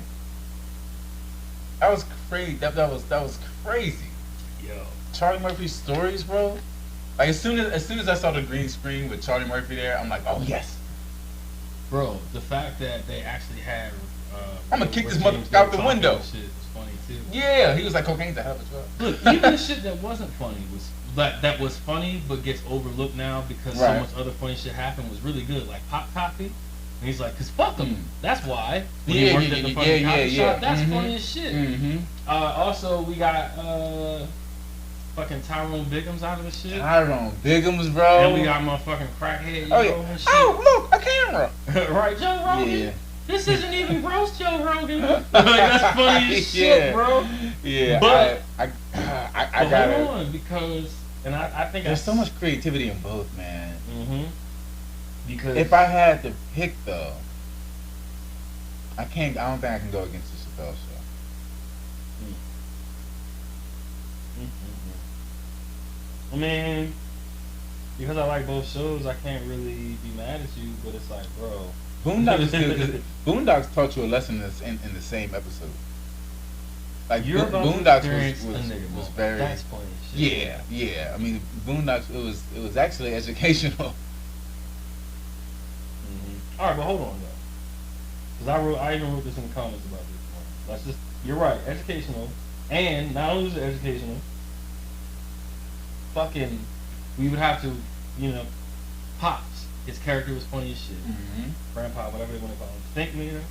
that was crazy. That was crazy. Yo, Charlie Murphy's stories, bro. Like as soon as I saw the green screen with Charlie Murphy there, I'm like, oh yes, bro. The fact that they actually had, I'm gonna kick Rick this James motherfucker out the talking window. Shit was funny too. Yeah, he was like, cocaine's a hell of a drug. Look, even the shit that wasn't funny was that was funny, but gets overlooked now because so Right. much other funny shit happened was really good. Like Pop Coffee, and he's like, "Cause fuck him." That's why. When he worked at the fucking coffee shop, that's funny as shit. Mm-hmm. Also, we got fucking Tyrone Biggums out of the shit. Tyrone Biggums, bro. And we got motherfucking crackhead. Oh Yo yeah. and shit. Oh look, a camera. Right, Joe Rogan. Yeah. This isn't even gross, Joe Rogan. Like, that's funny as shit, Yeah. bro. Yeah. But I but got hold it. on, because I think There's so much creativity in both, man. Mm-hmm. Because If I had to pick though, I don't think I can go against the Chappelle Show. I mean, because I like both shows, I can't really be mad at you. But it's like, bro, Boondocks taught you a lesson that's in the same episode. Like you're about to Boondocks experience a was nigga moment. very That's funny as shit. yeah. I mean Boondocks it was actually educational. Mm-hmm. All right, but hold on though, because I even wrote this in the comments about this one. You're right, educational, and not only is it educational, fucking, we would have to, Pops. His character was funny as shit. Mm-hmm. Grandpa, whatever they want to call him. Think Meter,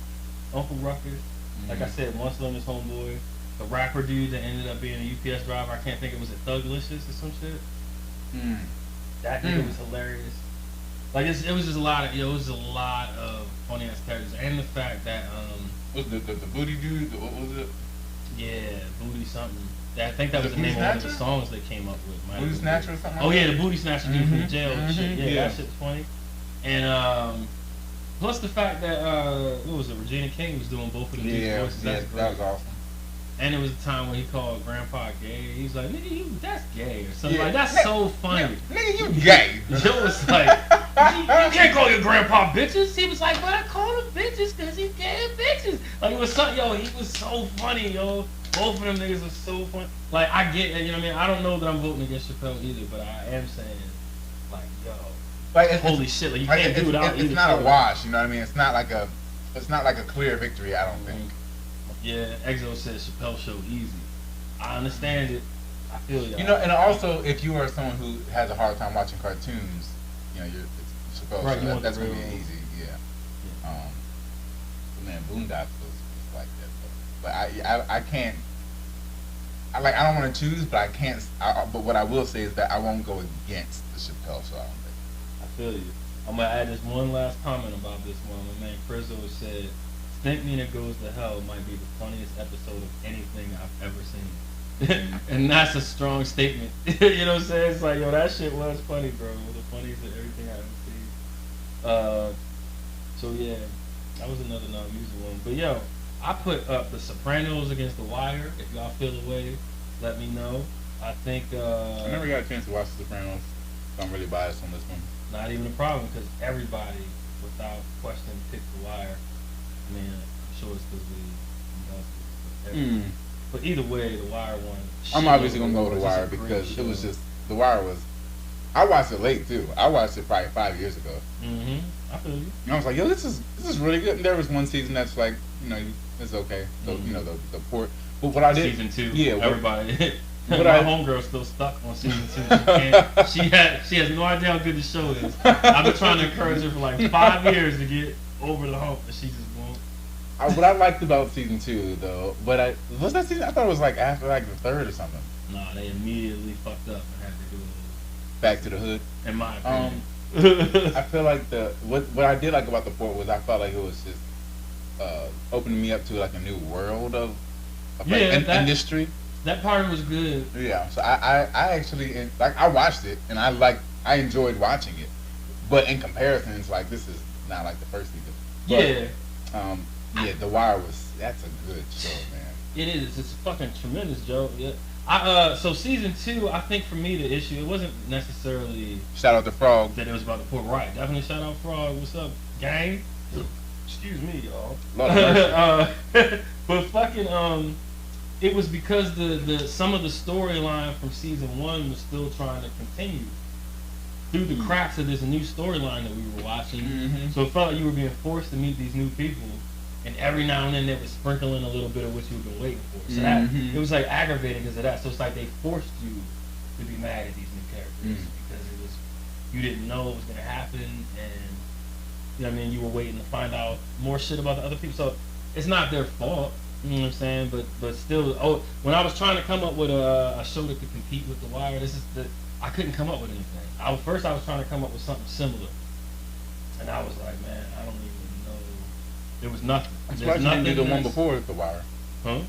Uncle Ruckus. Mm-hmm. Like I said, Muscle and his homeboy. The rapper dude that ended up being a UPS driver. I can't think it was a Thuglicious or some shit. Mm. That nigga was hilarious. Like it was just a lot of funny ass characters, and the fact that What's the booty dude? What was it? yeah, Booty something. I think that was the Booty name of one of the Snatcher? songs they came up with. Booty Snatcher or something? Oh like yeah, that? the Booty Snatcher dude from the Mhm, jail and mhm, shit. Yeah, yeah. that shit's funny. And plus the fact that what was it? Regina King was doing both of the Yeah, voices. yeah, That's great. that was awesome. And it was a time when he called Grandpa gay. He was like, "Nigga, that's gay," or something Yeah. like. That's so funny. Nigga, you gay. Joe was like, you can't call your grandpa bitches. He was like, but I call him bitches because he gay bitches. Like, it was something, he was so funny, yo. Both of them niggas were so funny. Like, I get it, you know what I mean? I don't know that I'm voting against Chappelle either, but I am saying, like, yo, Like holy shit, like, you can't do without either. It's not a show. wash, you know what I mean? It's not like a clear victory, I don't think. Yeah, Exo says Chappelle show easy. I understand it. I feel you. You know, and also if you are someone who has a hard time watching cartoons, it's Chappelle Right, Show. you want That's the gonna be real- easy, yeah. Yeah. But man, Boondocks was like that. But I can't. I don't want to choose, but I can't. But what I will say is that I won't go against the Chappelle Show. I don't think. I feel you. I'm gonna add this one last comment about this one. My man Chrizzo said, "Stink Nina Goes to Hell might be the funniest episode of anything I've ever seen," and that's a strong statement. You know what I'm saying? It's like, yo, that shit was funny, bro. It was the funniest of everything I've ever seen. So yeah, that was another non-music one. But yo, I put up The Sopranos against The Wire. If y'all feel the way, let me know. I think I never got a chance to watch The Sopranos, so I'm really biased on this one. not even a problem because everybody, without question, picked The Wire. I mean, I'm sure it's because we. But either way, The Wire won. I'm obviously gonna go with The It's just Wire a great because it was show. just The Wire was. I watched it late too. I watched it probably 5 years ago. Mm-hmm. I feel you. And I was like, yo, this is really good. And there was one season that's like, it's okay. So the port. But what I did, Season 2. yeah, Everybody. what My I- homegirl's still stuck on season 2. She has no idea how good the show is. I've been trying to encourage her for like 5 years to get over the hump, and she just won't. what I liked about season 2 though, was that season? I thought it was like after like the third or something. Nah, they immediately fucked up and had to do Back to the Hood. it. In my opinion. I feel like what I did like about the port was I felt like it was just opening me up to like a new world of like, industry. That part was good. Yeah, so I actually I watched it and I enjoyed watching it, but in comparison, it's like this is not like the first season. But Yeah. Yeah, The Wire that's a good show, man. It is. It's fucking tremendous, Joe. Yeah. So season 2, I think for me the issue it wasn't necessarily Shout out to Frog. that it was about the poor right. Definitely shout out Frog. What's up, gang? Excuse me, y'all. Lord have mercy. But fucking it was because the some of the storyline from season 1 was still trying to continue through the cracks of this new storyline that we were watching. Mhm. So it felt like you were being forced to meet these new people, and every now and then they were sprinkling a little bit of what you've been waiting for. So that it was like aggravating because of that. So it's like they forced you to be mad at these new characters because it was you didn't know what was gonna happen, and you know what I mean, you were waiting to find out more shit about the other people. So it's not their fault. You know what I'm saying? But still, when I was trying to come up with a show that could compete with The Wire, I couldn't come up with anything. First I was trying to come up with something similar, and I was like, man, I don't even know. There was nothing. I'm There's surprised you didn't do the nothing one that's- before The Wire. Huh?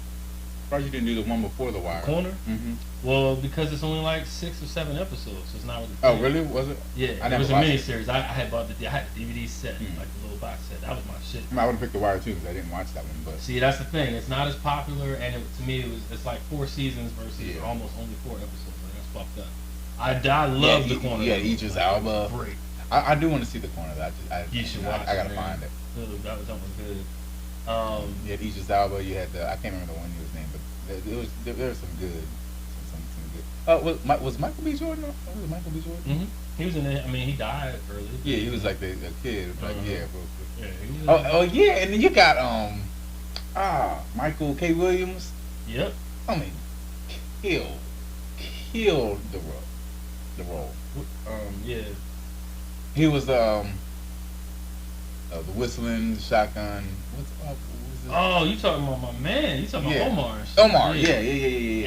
Surprised you didn't do the one before The Wire. Corner? Mm-hmm. Well, because it's only like 6 or 7 episodes, so it's not really. Oh, really? Was it? Yeah, I it never was a watched mini it. series. I had bought I had the DVD set, like the little box set. That was my shit. I would have picked The Wire too because I didn't watch that one. But See, that's the thing. It's not as popular, and to me, it's like 4 seasons versus almost only 4 episodes. Like, that's fucked up. I love the corner. Yeah, Idris Elba. Great. I do want to see the corner. You should watch I gotta it, find it. Dude, that was good. You had Idris Elba. You had I can't remember the one his name, but there was some good. Was Michael B. Jordan? Was it Michael B. Jordan? Mm-hmm. He was in it. I mean, he died early. Yeah, he was like the kid. Like Yeah, he was Oh yeah, and then you got Michael K. Williams. Yep. I mean, killed the role. Yeah. He was the whistling, the shotgun. What's up? Oh, you talking about my man? You talking about Omar? Omar, yeah.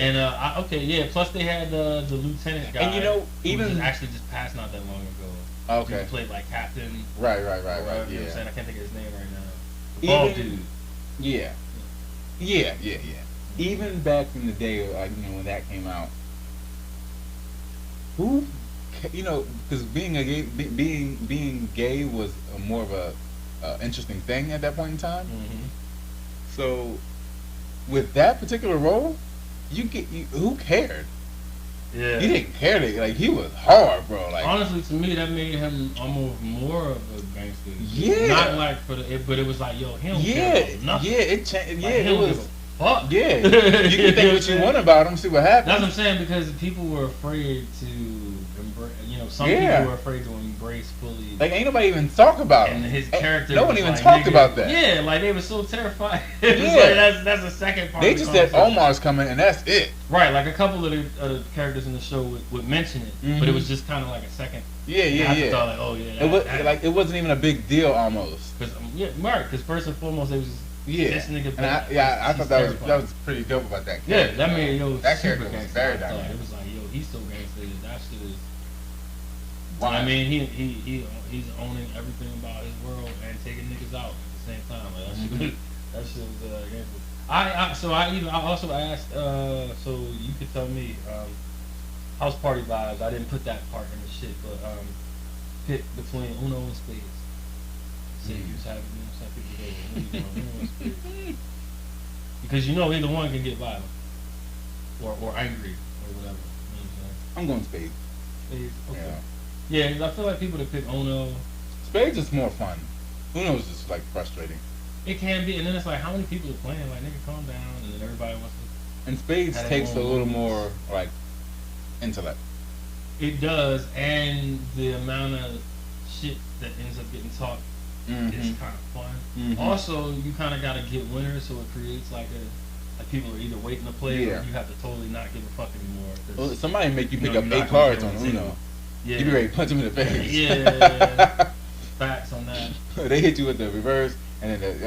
And okay, yeah. Plus they had the lieutenant guy. And you know, who even was actually just passed not that long ago. Okay. He played like captain. Right. You know what I'm Yeah. saying? I can't think of his name right now. Bald dude. Yeah. Even back in the day, like when that came out, who, because being gay was more of a interesting thing at that point in time. Mm-hmm. So, with that particular role, who cared? Yeah. You didn't care that he was hard, bro. Like honestly, to me, that made him almost more of a gangster. Yeah. Not like but it was like, yo, he don't care about nothing. Yeah, it changed. Like, Yeah, he it don't was. give a fuck. Yeah, you can think what you want about him, see what happens. That's what I'm saying, because people were afraid to embrace. Some Yeah. people were afraid to embrace fully. Like ain't nobody even talk about him. And his character. No one was even like, talked nigga, about that. Yeah, like they were so terrified. It was Yeah. like, that's the second part. They of the just said conversation. Omar's coming, and that's it. Right, like a couple of the characters in the show would mention it, but it was just kind of like a second. Yeah. Afterthought, like, oh yeah. It was like it wasn't even a big deal almost. Because first and foremost, it was this nigga. And I thought that was pretty dope about that character. Yeah, that made that super character was gangster. very I thought. dynamic. It was like, he's so gangster. That shit is. Wow. I mean, he's owning everything about his world and taking niggas out at the same time. Like, that shit was gangster. I also asked. So you could tell me house party vibes. I didn't put that part in the shit, but pick between Uno and Spades. Say you was having some people go Uno and Spades. Because either one can get violent or angry or whatever. You know what I'm saying? I'm going Spades. Spades. Okay. Yeah, I feel like people that pick Uno. Spades is more fun. Uno's just like frustrating. It can be, and then it's like, how many people are playing? Like, nigga, calm down, and then everybody wants to. And Spades Had takes a their own little moves. more like intellect. It does, and the amount of shit that ends up getting taught is kind of fun. Mhm. Also, you kind of got to get winners, so it creates like people are either waiting to play or you have to totally not give a fuck anymore. 'Cause, Well, somebody make you pick you're up not 8 gonna cards get on on the Uno. table. Yeah. You be ready to punch him in the face. Yeah. Facts on that. They hit you with the reverse, and then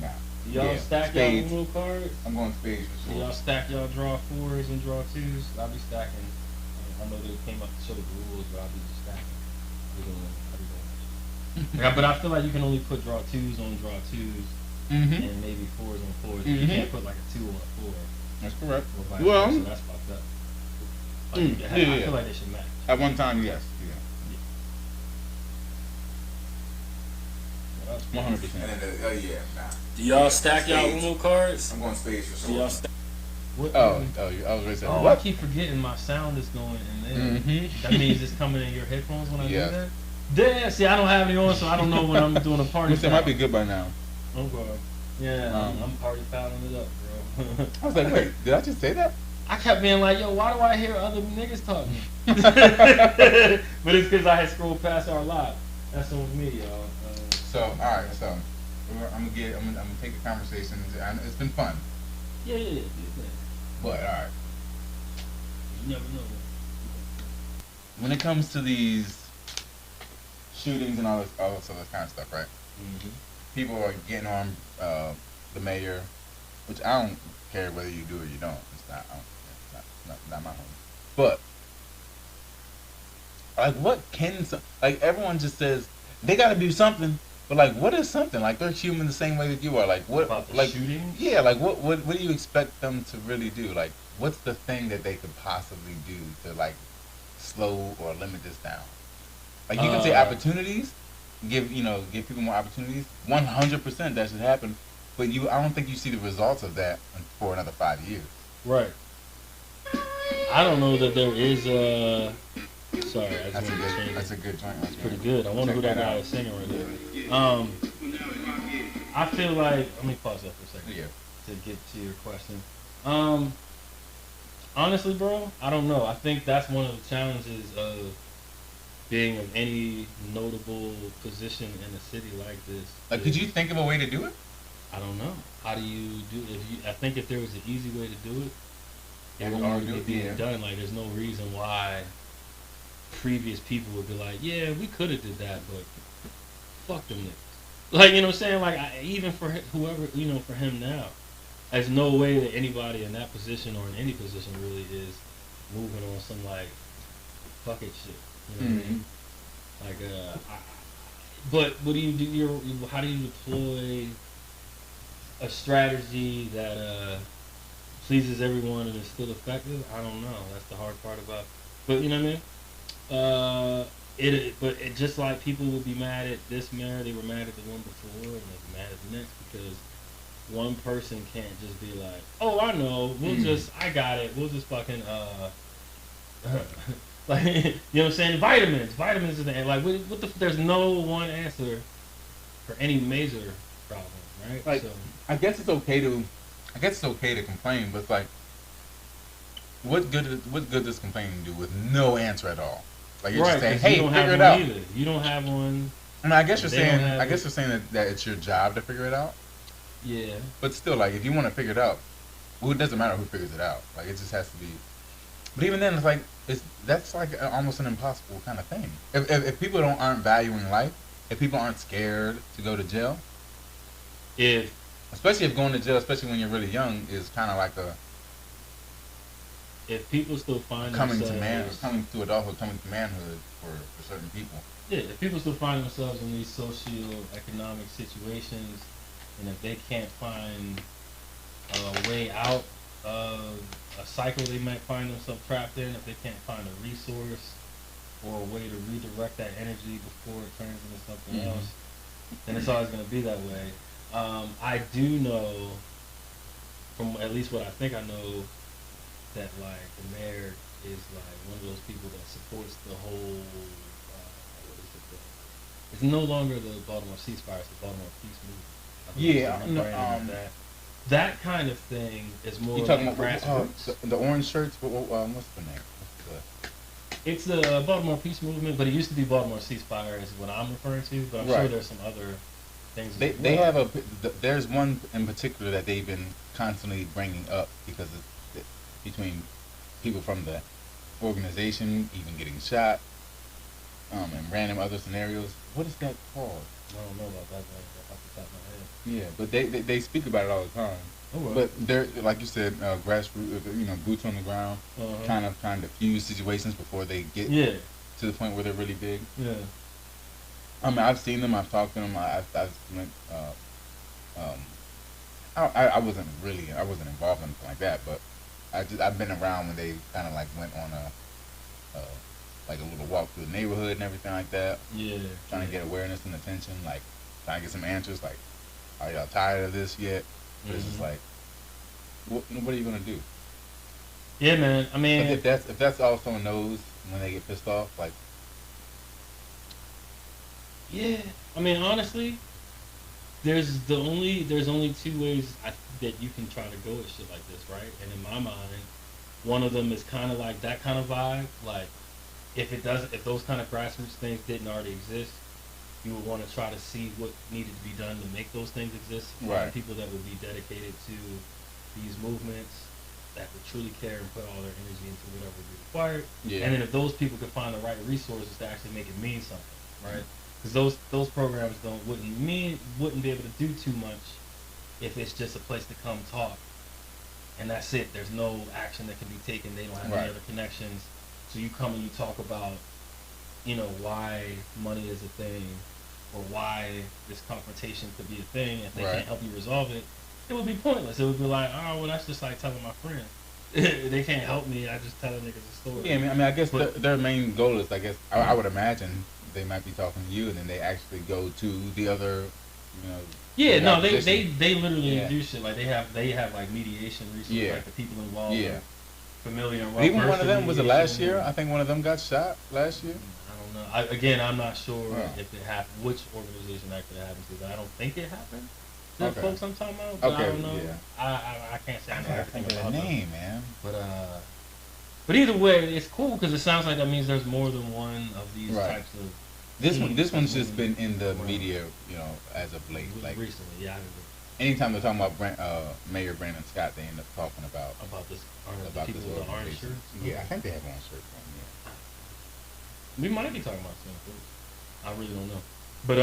nah. Y'all stack Spades. y'all Uno cards? I'm going Spades for sure. Y'all stack y'all draw 4s and draw 2s? I'll be stacking. I know they came up to show the rules, but I'll be just stacking. I'll be doing that. But I feel like you can only put draw 2s on draw 2s and maybe 4s on 4s. You can't put like a 2 on a 4. That's correct. Or vice Well, versa. That's fucked up. Like, I feel like they should match. at one time, yes. Yeah. 100%. And then oh yeah, nah. Do y'all stack y'all Uno cards? I'm going spades for Do sure. y'all stack? What, I was gonna say oh, I what? keep forgetting my sound is going in there. Mm-hmm. That means it's coming in your headphones when I Yeah. do that? Damn, see, I don't have any on, so I don't know when I'm doing a party. It might be good by now. Okay. Yeah, I'm party fouling it up, bro. I was like, wait, did I just say that? I kept being like, yo, why do I hear other niggas talking? But it's because I had scrolled past our live. That's on me, y'all. So, all right, so I'm gonna take the conversation. It's been fun, Yeah. but all right. You never know. When it comes to these shootings and all this other kind of stuff, right? Mm-hmm. People are getting on the mayor, which I don't care whether you do or you don't. It's not my home. But like, what can like everyone just says they got to do something, but like, what is something? Like, they're human the same way that you are. Like, what? About the like shooting? Yeah. Like, what do you expect them to really do? Like, what's the thing that they could possibly do to like slow or limit this down? Like, you can say opportunities, give people more opportunities. 100% that should happen, but I don't think you see the results of that for another 5 years. Right. I don't know that there is a. Sorry, I just That's wanted to change that's it. a good joint. It's pretty good. I wonder who that guy is singing right there. I feel like. Let me pause that for a second. Yeah. To get to your question. Honestly, bro, I don't know. I think that's one of the challenges of being in any notable position in a city like this. Like, could you think of a way to do it? I don't know. How do you do? I think if there was an easy way to do it, it would Yeah, already do it, be yeah. done. Like, there's no reason why previous people would be like, yeah, we could have did that, but fuck them niggas. Like, you know what I'm saying? Like, even for whoever, for him now, there's no way that anybody in that position or in any position really is moving on some, like, fuck it shit. You know what I mean? Like, but what do you do? How do you deploy a strategy that pleases everyone and is still effective? I don't know. That's the hard part about. But you know what I mean? But it just like people would be mad at this mayor, they were mad at the one before, and they'll be mad at the next because one person can't just be like, oh, I know, I got it. We'll just fucking like, you know what I'm saying? Vitamins is the like. There's no one answer for any major problem, right? Like, so, I guess it's okay to complain, but it's like, what good does complaining do with no answer at all? Like, you're just saying, hey, figure it out. Either. You don't have one. I mean, I guess you're They don't saying have it. that it's your job to figure it out. Yeah. But still, like, if you want to figure it out, well, it doesn't matter who figures it out. Like, it just has to be. But even then, it's like that's like almost an impossible kind of thing. If people aren't valuing life, if people aren't scared to go to jail, especially if going to jail, especially when you're really young, is kind of like if people still find coming themselves, to adulthood, coming to manhood for certain people. Yeah, if people still find themselves in these socio-economic situations, and if they can't find a way out of a cycle they might find themselves trapped in, if they can't find a resource or a way to redirect that energy before it turns into something else, then it's always going to be that way. I do know, from at least what I think I know, that like the mayor is like one of those people that supports the whole. It's no longer the Baltimore ceasefire; it's the Baltimore peace movement. Yeah, that kind of thing is more. You talking like about grassroots? the orange shirts? What's the name? It's the Baltimore peace movement, but it used to be Baltimore ceasefire, is what I'm referring to. But I'm sure there's some other things. They have there's one in particular that they've been constantly bringing up because it's between people from the organization even getting shot, and random other scenarios. What is that called? I don't know about that off the top of my head. Yeah, but they speak about it all the time. Oh, well. But they're, like you said, grassroots, boots on the ground, kind of diffuse situations before they get to the point where they're really big. Yeah. I mean, I've seen them. I've talked to them. I wasn't involved in anything like that, but I've been around when they kind of like went on like a little walk through the neighborhood and everything like that. Yeah. Trying to get awareness and attention. Like, trying to get some answers. Like, are y'all tired of this yet? But it's just like, what are you gonna do? Yeah, man. I mean, Like if that's all someone knows when they get pissed off, like, yeah. I mean, honestly, there's only two ways that you can try to go at shit like this, right? And in my mind, one of them is kind of like that kind of vibe. Like, if those kind of grassroots things didn't already exist, you would want to try to see what needed to be done to make those things exist. Right. People that would be dedicated to these movements, that would truly care and put all their energy into whatever would be required. Yeah. And then if those people could find the right resources to actually make it mean something, right? Because those programs wouldn't be able to do too much if it's just a place to come talk, and that's it. There's no action that can be taken. They don't have any other connections. So you come and you talk about, why money is a thing, or why this confrontation could be a thing. If they can't help you resolve it, it would be pointless. It would be like, oh, well, that's just like telling my friend. They can't help me. I just tell niggas a story. Yeah, I mean, I guess their main goal is, I guess, I would imagine they might be talking to you, and then they actually go to the other, Yeah, no, they opposition. literally do shit like they have like mediation resources, like the people involved. Yeah. Familiar. Even one of them was it last year? I think one of them got shot last year. I don't know. I'm not sure if it happened, which organization actually happened to. I don't think it happened. The folks I'm talking about, but I don't know. Yeah. I can't say I know everything Think of about the them. name, man. But either way, it's cool because it sounds like that means there's more than one of these types of. This one's just been in the media, as of late. Like recently, yeah. Anytime they're talking about Mayor Brandon Scott, they end up talking about this. about people this with the orange organization. shirts. Yeah, I think they have orange shirts on. Yeah. We might be talking about something. I really don't know. But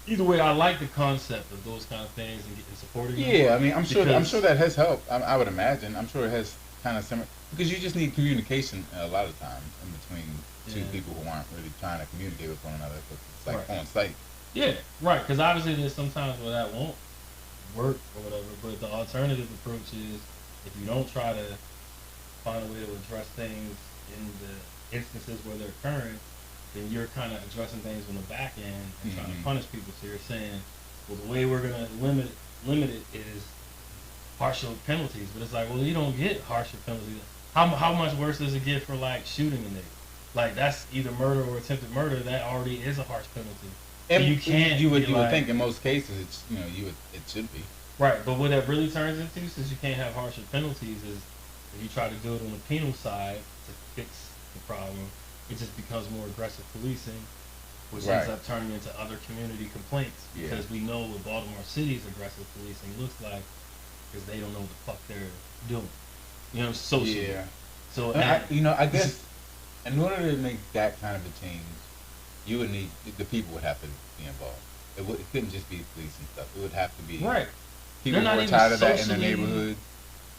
either way, I like the concept of those kind of things and getting supporting. Yeah, I mean, I'm sure that has helped. I would imagine. I'm sure it has kind of similar because you just need communication a lot of times in between two people who aren't really trying to communicate with one another. But it's like on site. Yeah, right. Because obviously there's sometimes where that won't work or whatever. But the alternative approach is if you don't try to find a way to address things in the instances where they're occurring, then you're kind of addressing things on the back end and trying to punish people. So you're saying, well, the way we're gonna limit it is harsher penalties. But it's like, well, you don't get harsher penalties. How much worse does it get for like shooting a nigga? Like that's either murder or attempted murder. That already is a harsh penalty. And you can't. You would think in most cases it's it should be. Right, but what that really turns into, since you can't have harsher penalties, is if you try to do it on the penal side to fix the problem, it just becomes more aggressive policing, which ends up turning into other community complaints. Because we know what Baltimore City's aggressive policing looks like, because they don't know what the fuck they're doing. Socially. Yeah. So I guess in order to make that kind of a change, you would need the people would have to be involved. It couldn't just be police and stuff. It would have to be people who are tired of that in their neighborhood,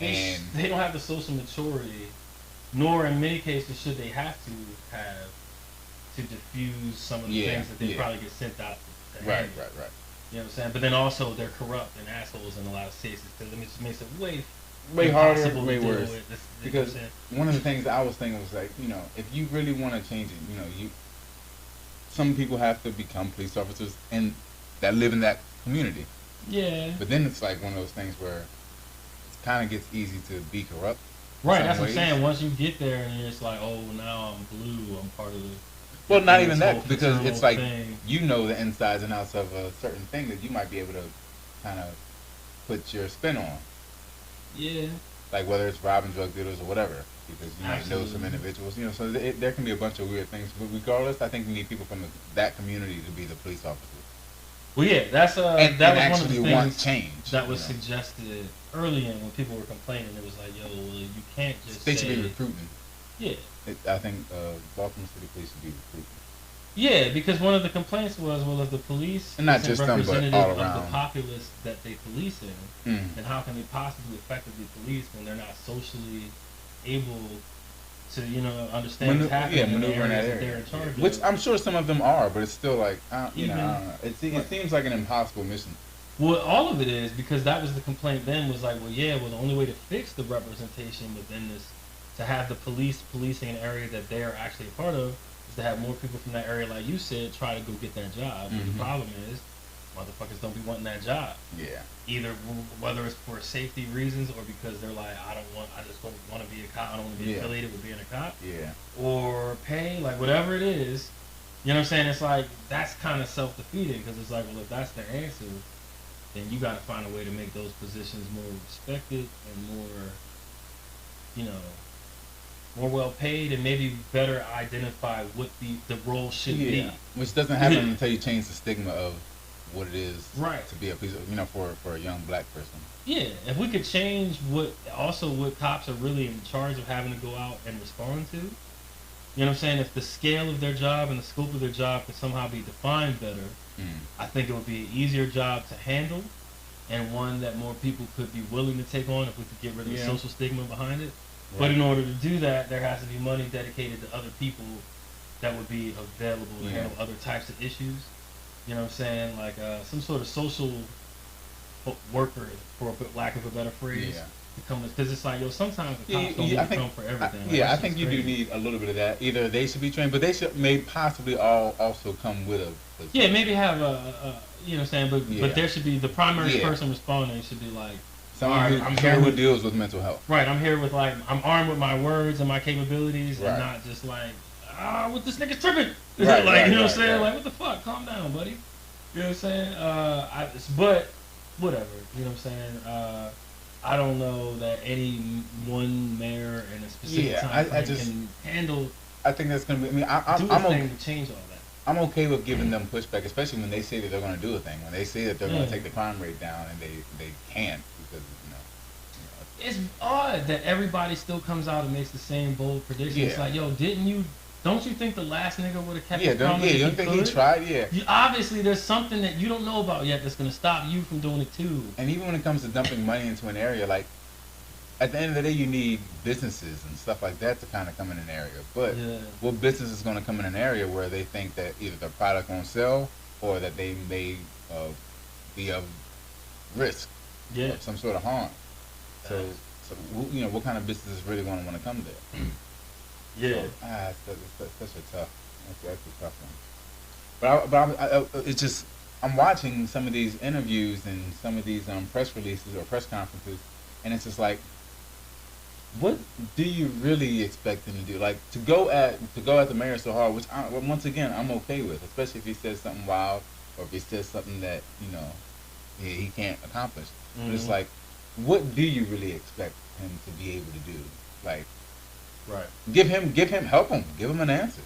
and they don't have the social maturity, nor in many cases should they have to have to diffuse some of the things that they probably get sent out to right. You know what I'm saying? But then also they're corrupt and assholes in a lot of cases, because it just makes it way harder, way worse. Because one of the things I was thinking was like, if you really want to change it, some people have to become police officers and that live in that community. Yeah. But then it's like one of those things where it kind of gets easy to be corrupt. Right, that's what I'm saying. Once you get there and it's like, oh, now I'm blue, I'm part of the... Well, not even that, because it's like, you know the insides and outs of a certain thing that you might be able to kind of put your spin on. Yeah. Like whether it's robbing drug dealers or whatever, because you might know some individuals, so there can be a bunch of weird things. But regardless, I think we need people from that community to be the police officers. Well, yeah, that's that was one of the things change, that was suggested early in when people were complaining. It was like, yo, you can't just they should be recruiting. Yeah. I think Baltimore City Police should be recruiting. Yeah, because one of the complaints was, well, if the police and not just them, but all around of the populace that they police in, then how can they possibly effectively police when they're not socially able to, understand what's happening in the areas that they're in charge of? Which I'm sure some of them are, but it's still like, I don't know. It seems like an impossible mission. Well, all of it is, because that was the complaint then, was like, the only way to fix the representation within this, to have the police policing an area that they're actually a part of, is to have more people from that area, like you said, try to go get that job. But the problem is, motherfuckers don't be wanting that job. Yeah. Either whether it's for safety reasons or because they're like, I just don't want to be a cop. I don't want to be affiliated with being a cop. Yeah. Or pay, like whatever it is. You know what I'm saying? It's like that's kind of self-defeating because it's like, well, if that's the answer, then you got to find a way to make those positions more respected and more, you know, more well paid and maybe better identify what the role should be. Which doesn't happen until you change the stigma of what it is right. to be a piece of, you know, for a young black person. Yeah, if we could change what cops are really in charge of having to go out and respond to, you know what I'm saying? If the scale of their job and the scope of their job could somehow be defined better, I think it would be an easier job to handle and one that more people could be willing to take on if we could get rid of the social stigma behind it. Right. But in order to do that, there has to be money dedicated to other people that would be available to handle other types of issues. You know what I'm saying? Like some sort of social worker, for lack of a better phrase. Yeah. Because it's like, yo, sometimes the cops don't need to come for everything. I think you do need a little bit of that. Either they should be trained, but they should possibly also come with a maybe have a you know what I'm saying? But there should be the primary person responding should be like someone who deals with mental health. Right, I'm here with like I'm armed with my words and my capabilities and not just like what this nigga's tripping. Right, like you know what I'm saying? Like what the fuck? Calm down, buddy. You know what I'm saying? But whatever. You know what I'm saying? I don't know that any one mayor in a specific time can handle. I think that's gonna be. I mean, I'm okay to change all that. I'm okay with giving them pushback, especially when they say that they're going to do a thing. When they say that they're going to take the crime rate down, and they can't because It's odd that everybody still comes out and makes the same bold prediction. It's like, yo, don't you think the last nigga would have kept his promise? You don't think he tried? Obviously, there's something that you don't know about yet that's going to stop you from doing it too. And even when it comes to dumping money into an area, like, at the end of the day, you need businesses and stuff like that to kind of come in an area. But what business is going to come in an area where they think that either their product won't sell or that they may be of risk of some sort of harm? So you know, what kind of business is really going to want to come there? That's such a tough. That's a tough one. But it's just I'm watching some of these interviews and some of these press releases or press conferences, and it's just like, what do you really expect him to do? Like to go at the mayor so hard, which once again I'm okay with, especially if he says something wild or if he says something that he can't accomplish. But it's like, what do you really expect him to be able to do? Like, give him help him, give him an answer.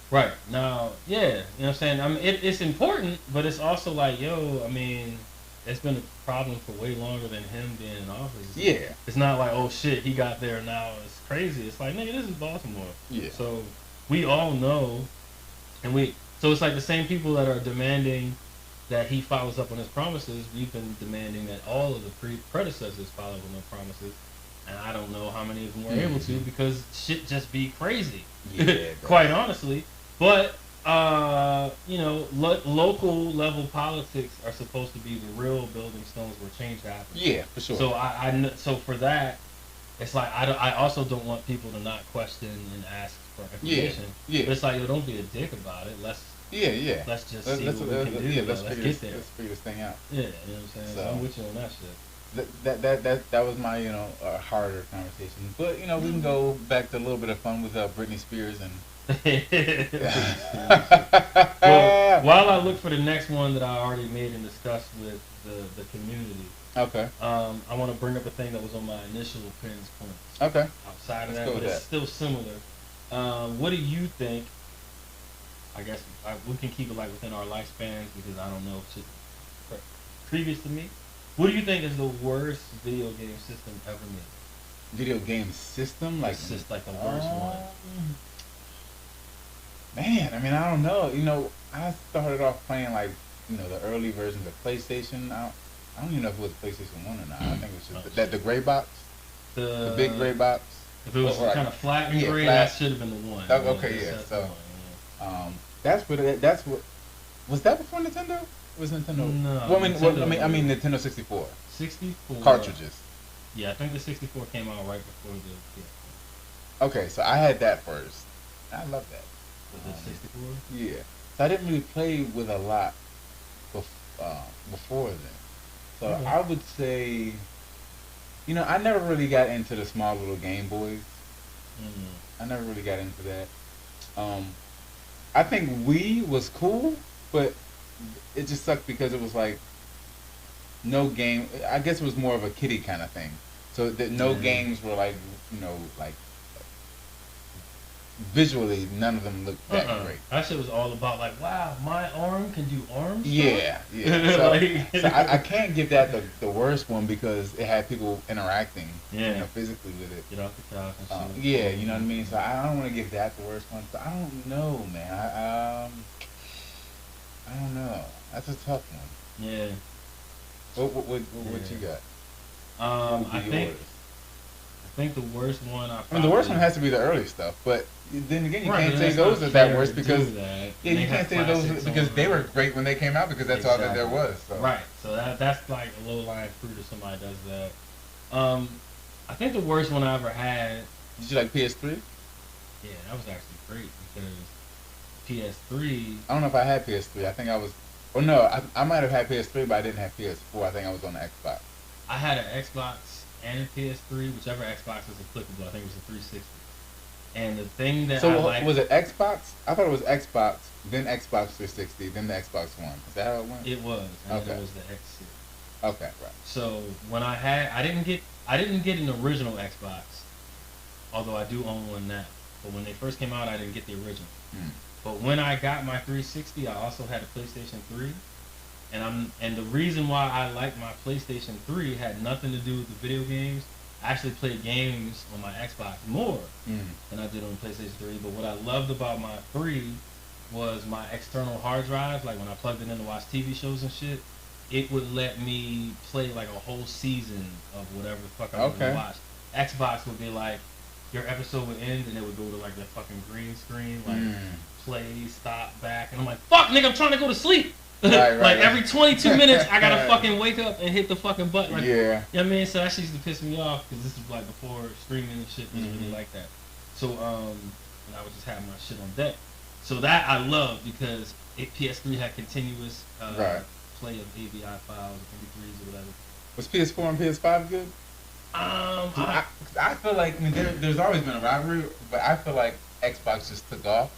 Right now, you know what I'm saying. I mean, it's important, but it's also like, yo, I mean. It's been a problem for way longer than him being in office. Yeah. It's not like, oh shit, he got there now. It's crazy. It's like, nigga, this is Baltimore. Yeah. So we all know, so it's like the same people that are demanding that he follows up on his promises. We've been demanding that all of the predecessors follow up on their promises, and I don't know how many of them were able to because shit just be crazy. Yeah. Quite honestly, but. You know, local level politics are supposed to be the real building stones where change happens. Yeah, for sure. So so for that, it's like I also don't want people to not question and ask for information. Yeah. But it's like, yo, don't be a dick about it. Let's just see what we can do. Yeah, let's get there. Let's figure this thing out. Yeah, you know what I'm saying. So I'm with you on that shit. That was my harder conversation. But we can go back to a little bit of fun with Britney Spears and. Well, while I look for the next one that I already made and discussed with the community, I want to bring up a thing that was on my initial pins points. Okay. Outside of that, but it's still similar. What do you think? I guess we can keep it like within our lifespans because I don't know if shit previous to me. What do you think is the worst video game system ever made? Video game system, like it's just like the worst one. Man, I mean, I don't know. I started off playing like, the early versions of PlayStation. I don't even know if it was PlayStation 1 or not. I think it was just the gray box. The big gray box. If it was kind of flat and gray, that should have been the one. Okay, yeah. So, that's what. Was that before Nintendo? Was Nintendo? No. Well, I mean, Nintendo 64. 64 cartridges. Yeah, I think the 64 came out right before the. Okay, so I had that first. I love that. The 64. Yeah. So I didn't really play with a lot before then. So Okay. I would say, I never really got into the small little Game Boys. I never really got into that. I think Wii was cool, but it just sucked because it was like no game. I guess it was more of a kiddie kind of thing. So that no games were like, like visually, none of them looked that great. That shit was all about like, wow, my arm can do arm stuff? Yeah. So, I can't give that the worst one because it had people interacting, physically with it. Get off the couch and shit. Yeah, you know what I mean. So I don't want to give that the worst one. So I don't know, man. I don't know. That's a tough one. Yeah. What you got? I think the worst one the worst one has to be the early stuff, but then again, you Right, can't say that's those not are that fair worst to because do that. you They can't have say those classics because on they were there. great when they came out because that's all that there was. So. Right. So that's like a low lying fruit if somebody does that. I think the worst one I ever had. Did you like PS3? Yeah, that was actually great because PS3. I don't know if I had PS3. I think I was. Oh no, I might have had PS3, but I didn't have PS4. I think I was on the Xbox. I had an Xbox and a PS3, whichever Xbox was applicable. I think it was a 360. And the thing that was it Xbox? I thought it was Xbox, then Xbox 360, then the Xbox One. Is that how it went? It was. And then it was the X series. Okay, right. So when I didn't get an original Xbox, although I do own one now. But when they first came out, I didn't get the original. But when I got my 360, I also had a PlayStation 3. And the reason why I liked my PlayStation 3 had nothing to do with the video games. I actually played games on my Xbox more than I did on the PlayStation 3. But what I loved about my 3 was my external hard drive. Like when I plugged it in to watch TV shows and shit, it would let me play like a whole season of whatever the fuck I was gonna watch. Xbox would be like, your episode would end and it would go to like the fucking green screen, like play, stop, back, and I'm like, fuck, nigga, I'm trying to go to sleep. Right, every 22 minutes, I gotta fucking wake up and hit the fucking button. Like, you know what I mean? So that shit used to piss me off because this was like before streaming and shit was really like that. So, and I would just have my shit on deck. So that I love because PS3 had continuous play of AVI files, MP3s or whatever. Was PS4 and PS5 good? I feel like there's always been a rivalry, but I feel like Xbox just took off.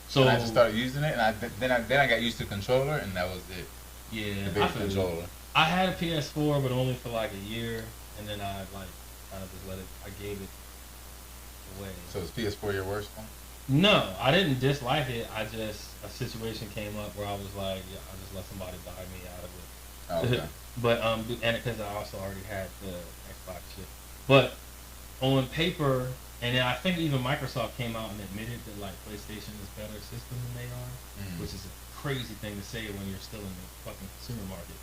So I just started using it, and then I got used to the controller, and that was it. Yeah, the big controller. I had a PS4, but only for like a year, and then I like kind of just I gave it away. So is PS4 your worst one? No, I didn't dislike it. A situation came up where I was like, yeah, I'll just let somebody buy me out of it. Oh, okay. But and because I also already had the Xbox shit, but on paper. And then I think even Microsoft came out and admitted that like PlayStation is a better system than they are, which is a crazy thing to say when you're still in the fucking consumer market.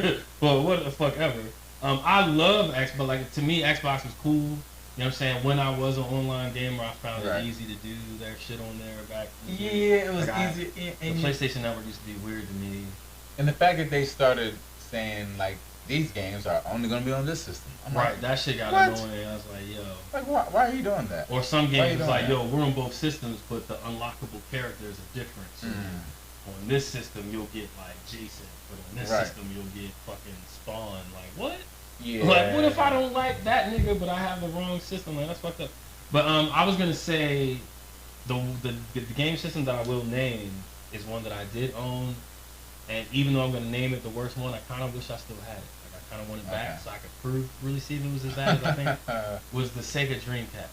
Right. Well, what the fuck ever. I love Xbox, but like to me, Xbox was cool. You know what I'm saying? When I was an online gamer, I found it easy to do their shit on there back. Yeah, it was easy. The PlayStation Network used to be weird to me. And the fact that they started saying like, these games are only going to be on this system. I'm like, that shit got annoying. I was like, yo. Like, why are you doing that? Or some games was like, yo, we're on both systems, but the unlockable characters are different. So on this system, you'll get like Jason, but on this system, you'll get fucking Spawn. Like, what? Yeah. Like, what if I don't like that nigga, but I have the wrong system? Like, that's fucked up. But I was going to say the game system that I will name is one that I did own. And even though I'm going to name it the worst one, I kind of wish I still had it. Like, I kind of want it back so I could really see if it was as bad as I think. Was the Sega Dreamcast.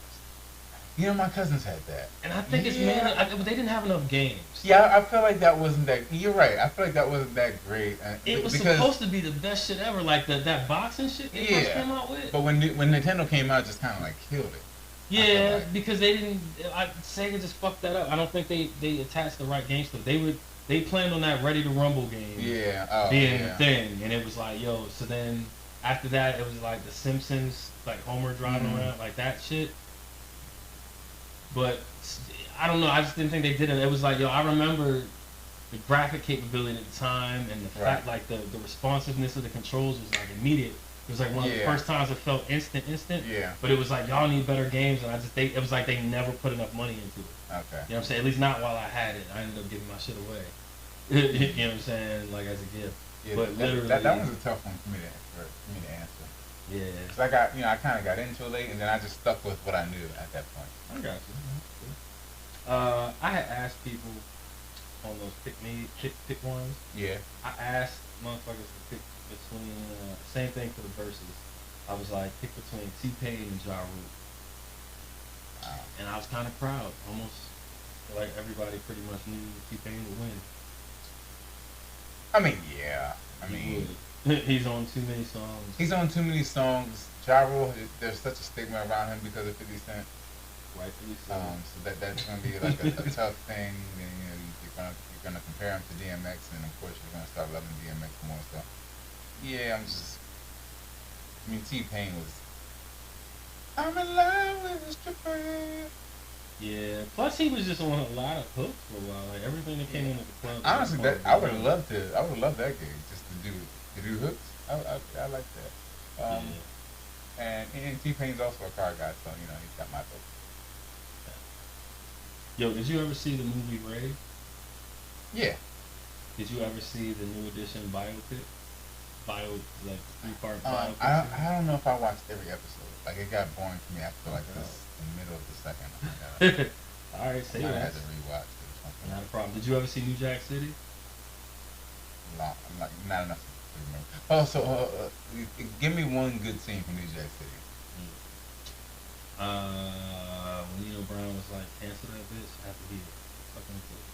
You know, my cousins had that. And I think it's mainly, they didn't have enough games. Yeah, I feel like that wasn't that, you're right. I feel like that wasn't that great. It was supposed to be the best shit ever. Like that boxing shit they first came out with. But when Nintendo came out, it just kind of like killed it. Yeah, because they didn't, Sega just fucked that up. I don't think they attached the right games to it. They planned on that Ready to Rumble game being the thing, and it was like, yo. So then after that, it was like The Simpsons, like Homer driving around, like that shit. But I don't know. I just didn't think they did it. It was like, yo, I remember the graphic capability at the time, and the fact like the responsiveness of the controls was like immediate. It was like one of the first times it felt instant. Yeah. But it was like y'all need better games, and it was like they never put enough money into it. Okay. You know what I'm saying? At least not while I had it. I ended up giving my shit away. You know what I'm saying? Like as a gift. Yeah, but literally, that was a tough one for me to answer. Yeah. Cause I kind of got into it late, and then I just stuck with what I knew at that point. I got you. I had asked people on those pick ones. Yeah. I asked motherfuckers to pick between same thing for the verses. I was like, pick between T-Pain and Ja Rule. Wow. And I was kind of proud. Almost like everybody pretty much knew T-Pain would win. I mean, yeah. I mean, he's on too many songs. He's on too many songs. Ja Rule, there's such a stigma around him because of 50 Cent. Rightfully so. So that's gonna be like a tough thing. And, you know, you're gonna compare him to DMX, and of course you're gonna start loving DMX more. So yeah, I mean, T-Pain was. I'm in love with a stripper. Yeah. Plus, he was just on a lot of hooks for a while. Like everything that came into the club. Honestly, I would have loved that gig just to do hooks. I like that. And T-Pain's also a car guy, so you know he's got my vote. Yo, did you ever see the movie Ray? Yeah. Did you ever see the new edition biopic? Like 3-part I biopic? don't know if I watched every episode. Like it got boring for me after like the middle of the second. All right, say I that. had to rewatch it or something. Not a problem. Did you ever see New Jack City? Not enough to remember. Oh, so give me one good scene from New Jack City. When Nino Brown was like, cancel that bitch, I have to be fucking good.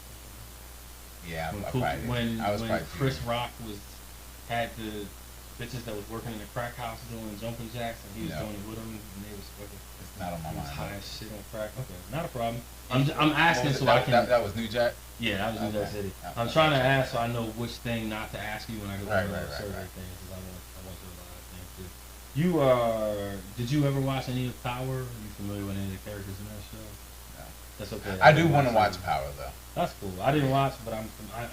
Yeah, when Chris Rock had the bitches that was working in the crack house doing jumping jacks, and he was doing it with them, and they was fucking. It's not on my mind. High as shit on crack. Okay, not a problem. I'm asking so I can. That was New Jack. Yeah, that was New Jack City. I'm trying to ask so I know which thing not to ask you when I go to the survey things, because I want to do a lot of things too. Did you ever watch any of Power? Are you familiar with any of the characters in that show? No. That's okay. I do want to watch Power though. That's cool. I didn't watch, but I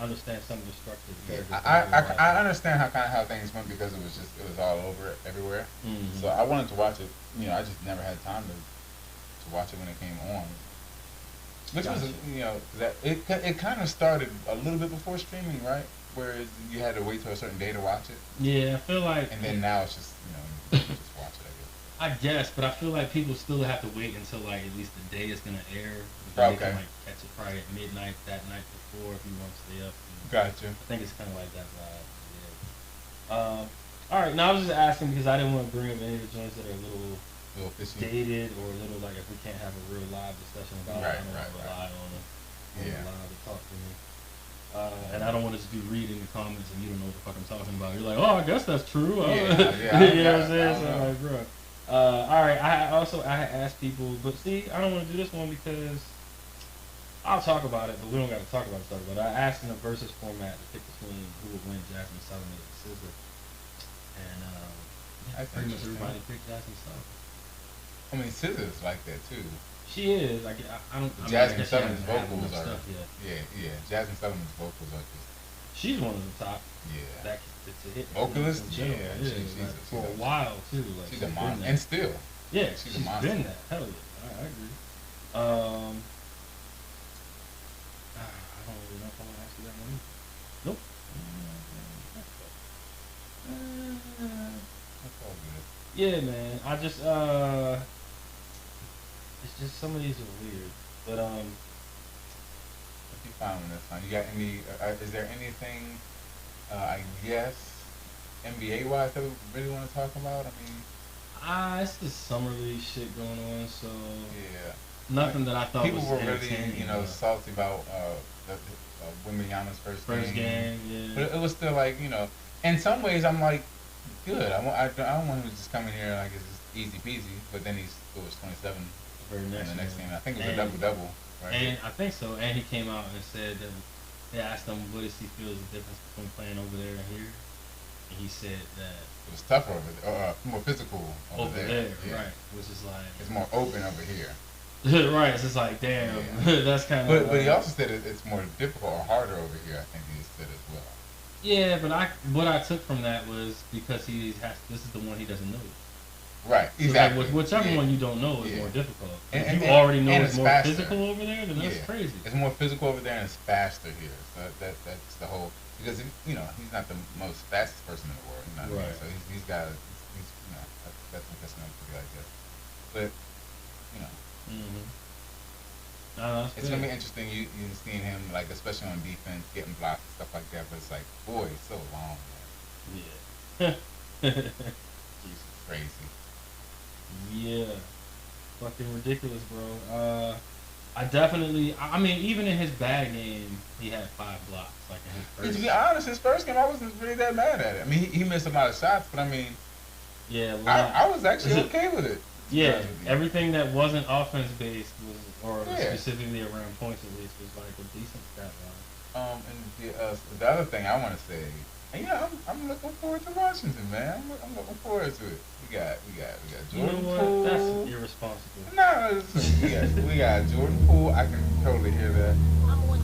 understand some of the structure of the characters. I understand how things went because it was all over everywhere. Mm-hmm. So I wanted to watch it. You know, I just never had time to watch it when it came on. Which was, you know, that it kind of started a little bit before streaming, right? Whereas you had to wait till a certain day to watch it. Yeah, I feel like. And then now it's just, you know, you just watch it, I guess. I guess, but I feel like people still have to wait until like at least the day it's gonna air. Okay. They can like catch it probably at midnight that night before if you want to stay up. Gotcha. I think it's kind of like that vibe. Yeah. All right. Now I was just asking because I didn't want to bring up any of the joints that are a little dated or a little like if we can't have a real live discussion about it, I don't want to rely on it. Live to talk to me. And I don't want to just be reading the comments and you don't know what the fuck I'm talking about. You're like, oh, I guess that's true. You know what I'm saying? So I'm like, bro. All right. I had asked people, but see, I don't want to do this one because I'll talk about it, but we don't got to talk about it. But I asked in a versus format to pick between who would win, Jasmine Sullivan or SZA. And pretty much everybody picked Jasmine Sullivan. I mean, SZA's like that too. She is. Like I don't. Jasmine Sullivan's vocals are. Stuff yet. Yeah. Jasmine Sullivan's vocals are just. She's one of the top. Yeah. It's a hit. Vocalist. She's for a while too. Like, she's a monster, and still. Yeah, she's a monster. Been that. Hell yeah. I agree. I don't really know if I want to ask you that one. Nope. That's all good. Yeah, man. I just it's just some of these are weird, but If you found this one, you got any? Is there anything? I guess NBA wise that we really want to talk about. I mean, it's the summer league shit going on, so yeah. Nothing that I thought people was were really, salty about the Wembanyama's first game. Yeah. But it was still like, in some ways I'm like, good. I don't want him to just come in here like it's just easy peasy. But then it was 27 in the next game. I think it was a double. Right? And I think so. And he came out and said that they asked him what does he feel is the difference between playing over there and here. And he said that it was tougher over there, more physical over there. Yeah. Right? Which is like it's more open over here. Right, it's just like damn, that's kind of. But he also said it's more difficult or harder over here. I think he said as well. Yeah, but what I took from that was because this is the one he doesn't know. Right, So exactly. Like, whichever Yeah. one you don't know is Yeah. more difficult. And- If and- you already know and it's it's more faster. physical over there, then that's Yeah. crazy. It's more physical over there and it's faster here. So that's the whole, because you know he's not the most fastest person in the world. You know what I mean? Right. So he's got he's you know that's not pretty like that. But you know Mm-hmm. No, that's it's good. gonna be interesting you seeing him like especially on defense getting blocked and stuff like that. But it's like boy, it's so long, man. Yeah. Jesus, crazy. Yeah. Fucking ridiculous, bro. I mean, even in his bad game, he had 5 blocks, like in his And first. to be honest, his first game I wasn't really that mad at it. I mean he missed a lot of shots, but I mean Yeah, I was actually okay with it. to be yeah, honest with you. everything that wasn't offense based or Yeah. specifically around points at least, was like a decent stat line. And the other thing I want to say, and yeah, I'm looking forward to Washington, man. I'm looking forward to it. We got You know Jordan what? Poole. That's irresponsible. No, we got Jordan Poole. I can totally hear that.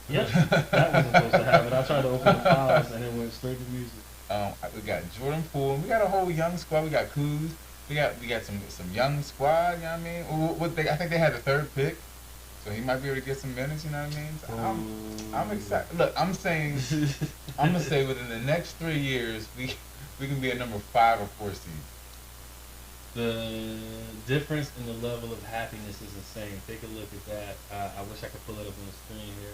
Yep, that wasn't supposed to happen. I tried to open the files and it went straight to music. We got Jordan Poole. We got a whole young squad. We got Kuz. We got some young squad. You know what I mean? I think they had the 3rd pick, so he might be able to get some minutes. You know what I mean? So I'm excited. Look, I'm gonna say within the next 3 years we can be a number 5 or 4 seed. The difference in the level of happiness is insane. Take a look at that. I wish I could pull it up on the screen here.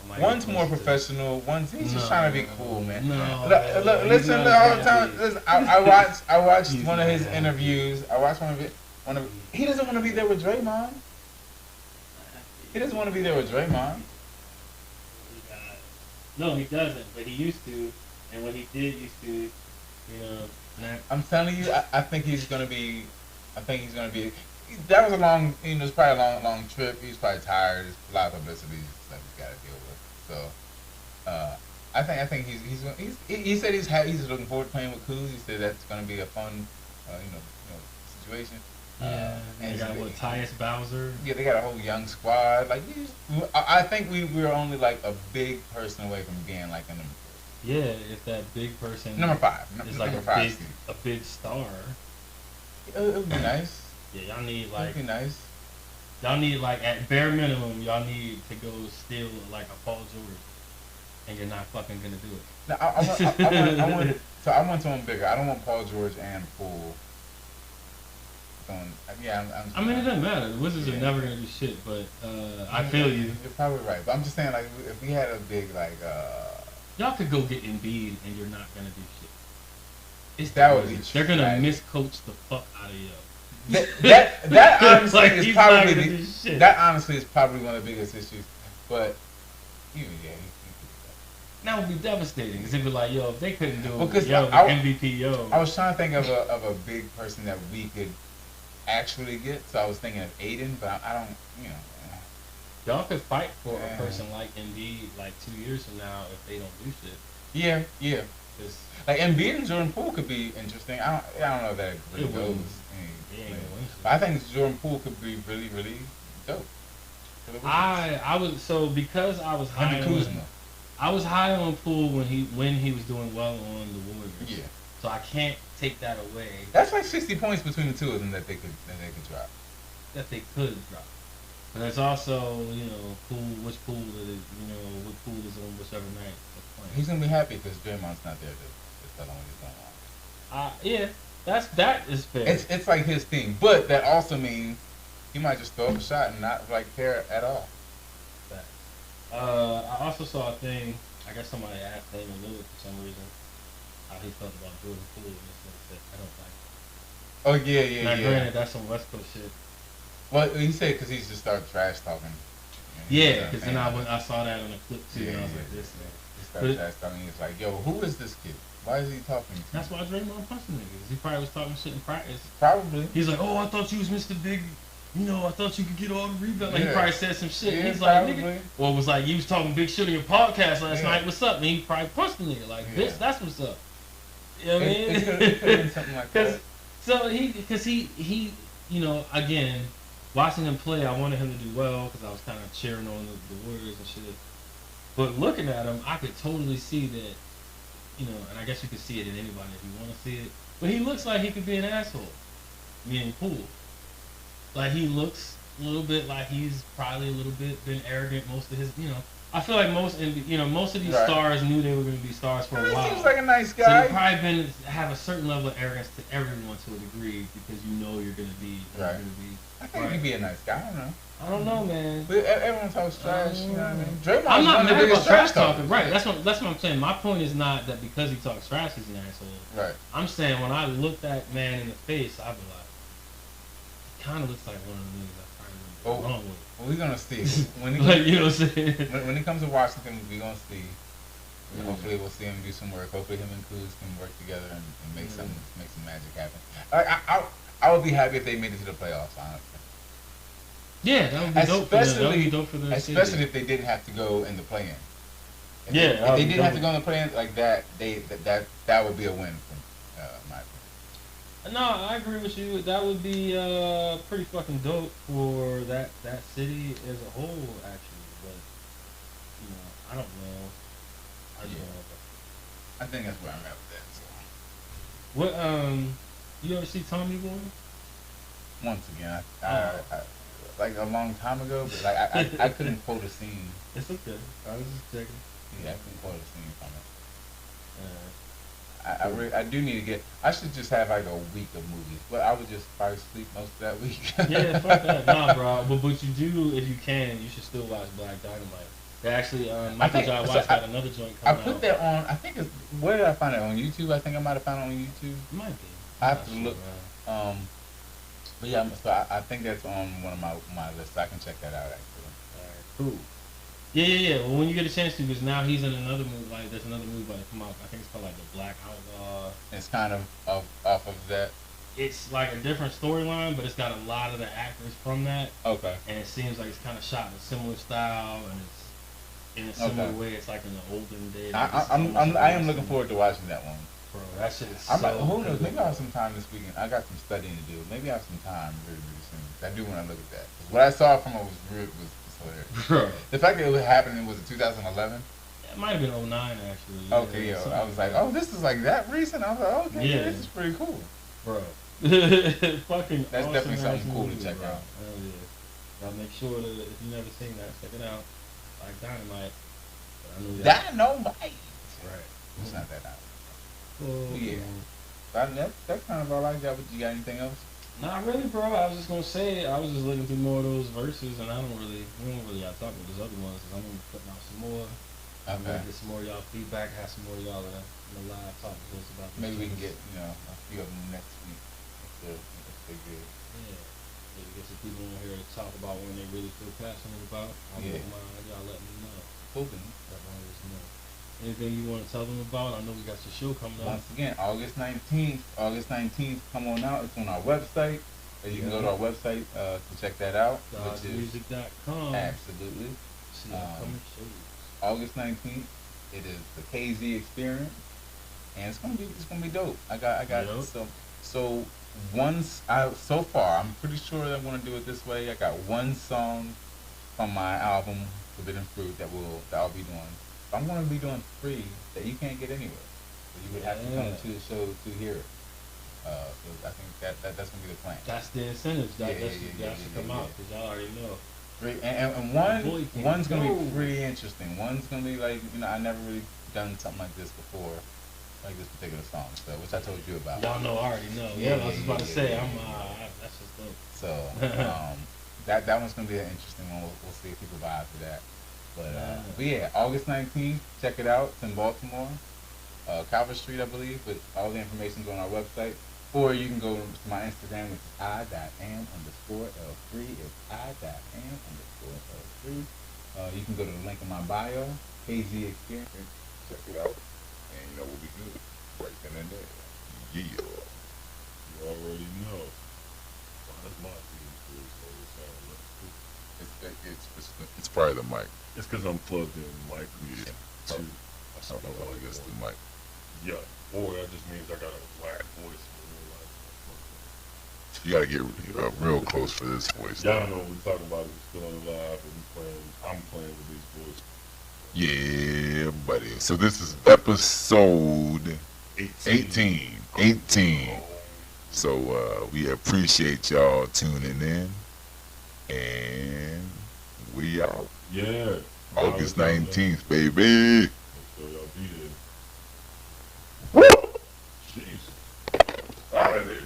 I might One's get more close to- professional. One's he's just No, trying to be cool, man. no, Look, he's listen not the whole trying time. to be- Listen, I watched He's one of his not. interviews. I watched one of he doesn't want to be there with Draymond. He doesn't want to be there with Draymond. No, he doesn't. But he used to, and when he did used to, you know. I'm telling you, I think he's gonna be. I think he's gonna be. That was a long, it's probably a long trip. He's probably tired. There's a lot of publicity that he's got to deal with. So, I think he said he's looking forward to playing with Kuz. He said that's gonna be a fun, situation. Yeah, and they got what, Tyus Bowser? Yeah, they got a whole young squad. Like, I think we're only like a big person away from being like a number 4. Yeah, if that big person Number 5. is like number 5 seed. a big star. It would be nice. Yeah, y'all need It'd be nice. at bare minimum, y'all need to go steal like a Paul George, and you're not fucking gonna do it. No, I want someone bigger. I don't want Paul George and Poole. I mean, it doesn't matter. The Wizards are never gonna do shit, but I feel you. You're probably right, but I'm just saying, like, if we had a big Y'all could go get Embiid, and you're not gonna do shit. It's That the would be Wizards. They're gonna tragic. miscoach the fuck out of you. that honestly Like, is he's not probably gonna do shit. that honestly is probably one of the biggest issues. But he That would be devastating. Cause it'd be like, yo, if they couldn't do it, Because yo, I- MVP, yo. I was trying to think of a big person that we could actually get. So I was thinking of Aiden, but I don't, Y'all could fight for Yeah. a person like Embiid like 2 years from now if they don't do shit. Yeah. 'Cause Like Embiid and Jordan Poole could be interesting. I don't know if that really It goes. wouldn't. He ain't gonna win shit. But I think Jordan Poole could be really, really dope. for the Wizards. Because I was high Him and Kuzma. I was high on Poole when he was doing well on the Warriors. Yeah. So I can't take that away That's like 60 points between the two of them that they could drop. that they could drop. But there's also, which Poole what Poole is on whichever night they're playing. He's gonna be happy because Draymond's not there to tell him what he's going on. Yeah, that is fair. It's like his team, but that also means he might just throw up a shot and not like care at all. I also saw a thing. I guess somebody asked Damon Lillard for some reason how he felt about Jordan Poole, and he said, "I don't like it." Oh yeah. Now, granted, that's some West Coast shit. Well, he said because he just started trash talking. Yeah, because then I saw that on a clip too, and I was like, "This." He started trash talking. He was like, "Yo, who is this kid? Why is he talking to me?" That's why Draymond punched the niggas. He probably was talking shit in practice. Probably. He's like, "Oh, I thought you was Mr. Big. I thought you could get all the rebounds." Like, he Yeah. probably said some shit. Yeah, and he's like, probably. "Nigga," or it was like, "You was talking big shit on your podcast last Yeah. night. What's up?" And he probably punched the nigga. Like, Yeah. bitch, that's what's up. You know what I mean? It could have been something like that. So he, again, watching him play, I wanted him to do well because I was kind of cheering on the Warriors and shit. But looking at him, I could totally see that you know, and I guess you could see it in anybody if you want to see it. But he looks like he could be an asshole, meaning Poole. Like he looks a little bit like he's probably a little bit been arrogant most of his, you know. I feel like most of these Right. stars knew they were going to be stars for a He while. seems like a nice So guy. you probably have a certain level of arrogance to everyone to a degree because you know you're going to be. Right. You're gonna be I think he'd be a nice guy. I don't know. I don't know, man. But everyone talks trash. You know what I mean? Draymond's I'm not one of the mad biggest about trash talkers. talking. Right. That's what I'm saying. My point is not that because he talks trash, he's an asshole. Right. I'm saying when I look that man in the face, I'd be like, he kind of looks like one of the niggas I probably went wrong with. Well, we're gonna see when he Like, you know what I'm saying? when he comes to Washington, we're gonna see. Hopefully, we'll see him do some work. Hopefully, him and Kuz can work together and make some magic happen. I would be happy if they made it to the playoffs. Honestly. Yeah, that would be dope for them. That would be dope for them. Especially if they didn't have to go in the play-in. If Yeah, they didn't have to go in the play-in like that, that would be a win for my opinion. No, I agree with you. That would be pretty fucking dope for that city as a whole, actually. But you know, I don't know. I just don't know. I think that's where I'm at with that. So. What you ever see Tommy Boy? Once again, I like a long time ago, but like I couldn't quote a scene. It's okay. I was just checking. Yeah, I couldn't quote a scene from it. I do need to get. I should just have like a week of movies, but I would just probably sleep most of that week. Yeah, fuck that. Nah, bro. But you do, if you can, you should still watch Black Dynamite. They actually, Michael J. White's got another joint I coming out. put that on. I think it's. Where did I find it on YouTube? I think I might have found it on YouTube. Might be. I have to look. But yeah, so I think that's on one of my lists. I can check that out actually. Alright, cool. Yeah. Well, when you get a chance to, because now he's in another movie. Like, there's another movie about to come out. I think it's called like The Black Outlaw. It's kind of off of that. It's like a different storyline, but it's got a lot of the actors from that, Okay. and it seems like it's kind of shot in a similar style, and it's in a similar way. It's like in the olden days. I am looking forward to watching that one. Bro, that shit is I'm so like, who knows? good. Maybe I'll have some time this weekend. I got some studying to do. Maybe I have some time really soon. I do want to look at that. 'Cause what I saw from it was hilarious. Bro. The fact that it was happening was in 2011. It might have been 09 actually. Okay, yeah. I was like, oh, this is like that recent. I was like, okay, Yeah. this is pretty cool. Bro. Fucking That's awesome definitely something ass cool to movie, check bro. out. Hell yeah. Now make sure that if you've never seen that, check it out. Like Dynamite. But I knew that. Dynamite. Right. It's not that out. Cool. Yeah. That's kind of all I got. But you got anything else? Not really, bro. I was just gonna say I was just looking through more of those verses, and we don't really gotta talk about those other ones because I'm gonna be putting out some more. I'm Okay. gonna get some more of y'all feedback, have some more of y'all in the live talk to us about. Maybe we can these get a few of them next week if they're good. Yeah. Maybe get some people in here to talk about when they really feel passionate about. I Yeah. wouldn't mind y'all letting me know. Hoping. Let us know. Anything you want to tell them about? I know we got your show coming up. Once again, August 19th, come on out. It's on our website. You can go to our website to check that out. Which is GawdMusic.com. absolutely. See upcoming shows. August 19th, it is the KZ Experience, and it's gonna be dope. I got Yep. so so far I'm pretty sure that I'm gonna do it this way. I got one song from my album Forbidden Fruit that I'll be doing. I'm gonna be doing 3 that you can't get anywhere. So you would have to come to the show to hear it. So I think that's gonna be the plan. That's the incentives. That Yeah, should come out because y'all already know. 3 and Boy, one's gonna go. be pretty interesting. One's gonna be like, I never really done something like this before, like this particular song, so which I told you about. Y'all know, I already know. Yeah, I was just about to say, yeah. that's just dope. So that one's gonna be an interesting one. We'll see if people buy into that. But yeah, August 19th, check it out. It's in Baltimore, Calvert Street, I believe. But all the information's on our website. Or you can go to my Instagram, which is I.am_L3. It's I.am_L3. You can go to the link in my bio, KZ Experience. Check it out, and we'll be good right then and there. Yeah. You already know. Well, that's my theme too, so it sounds like It's probably the mic. it's because I'm plugged in mic Yeah. too. I don't know why I guess the mic. Yeah, or that just means I got a whack voice for real life. You gotta get real close for this voice. Y'all know what we're talking about. It's still on live, and I'm playing with this voice. Yeah, buddy. So this is episode 18. So we appreciate y'all tuning in, and we out. Yeah. August 19th, baby. Make sure y'all be there. Jeez. Out of there.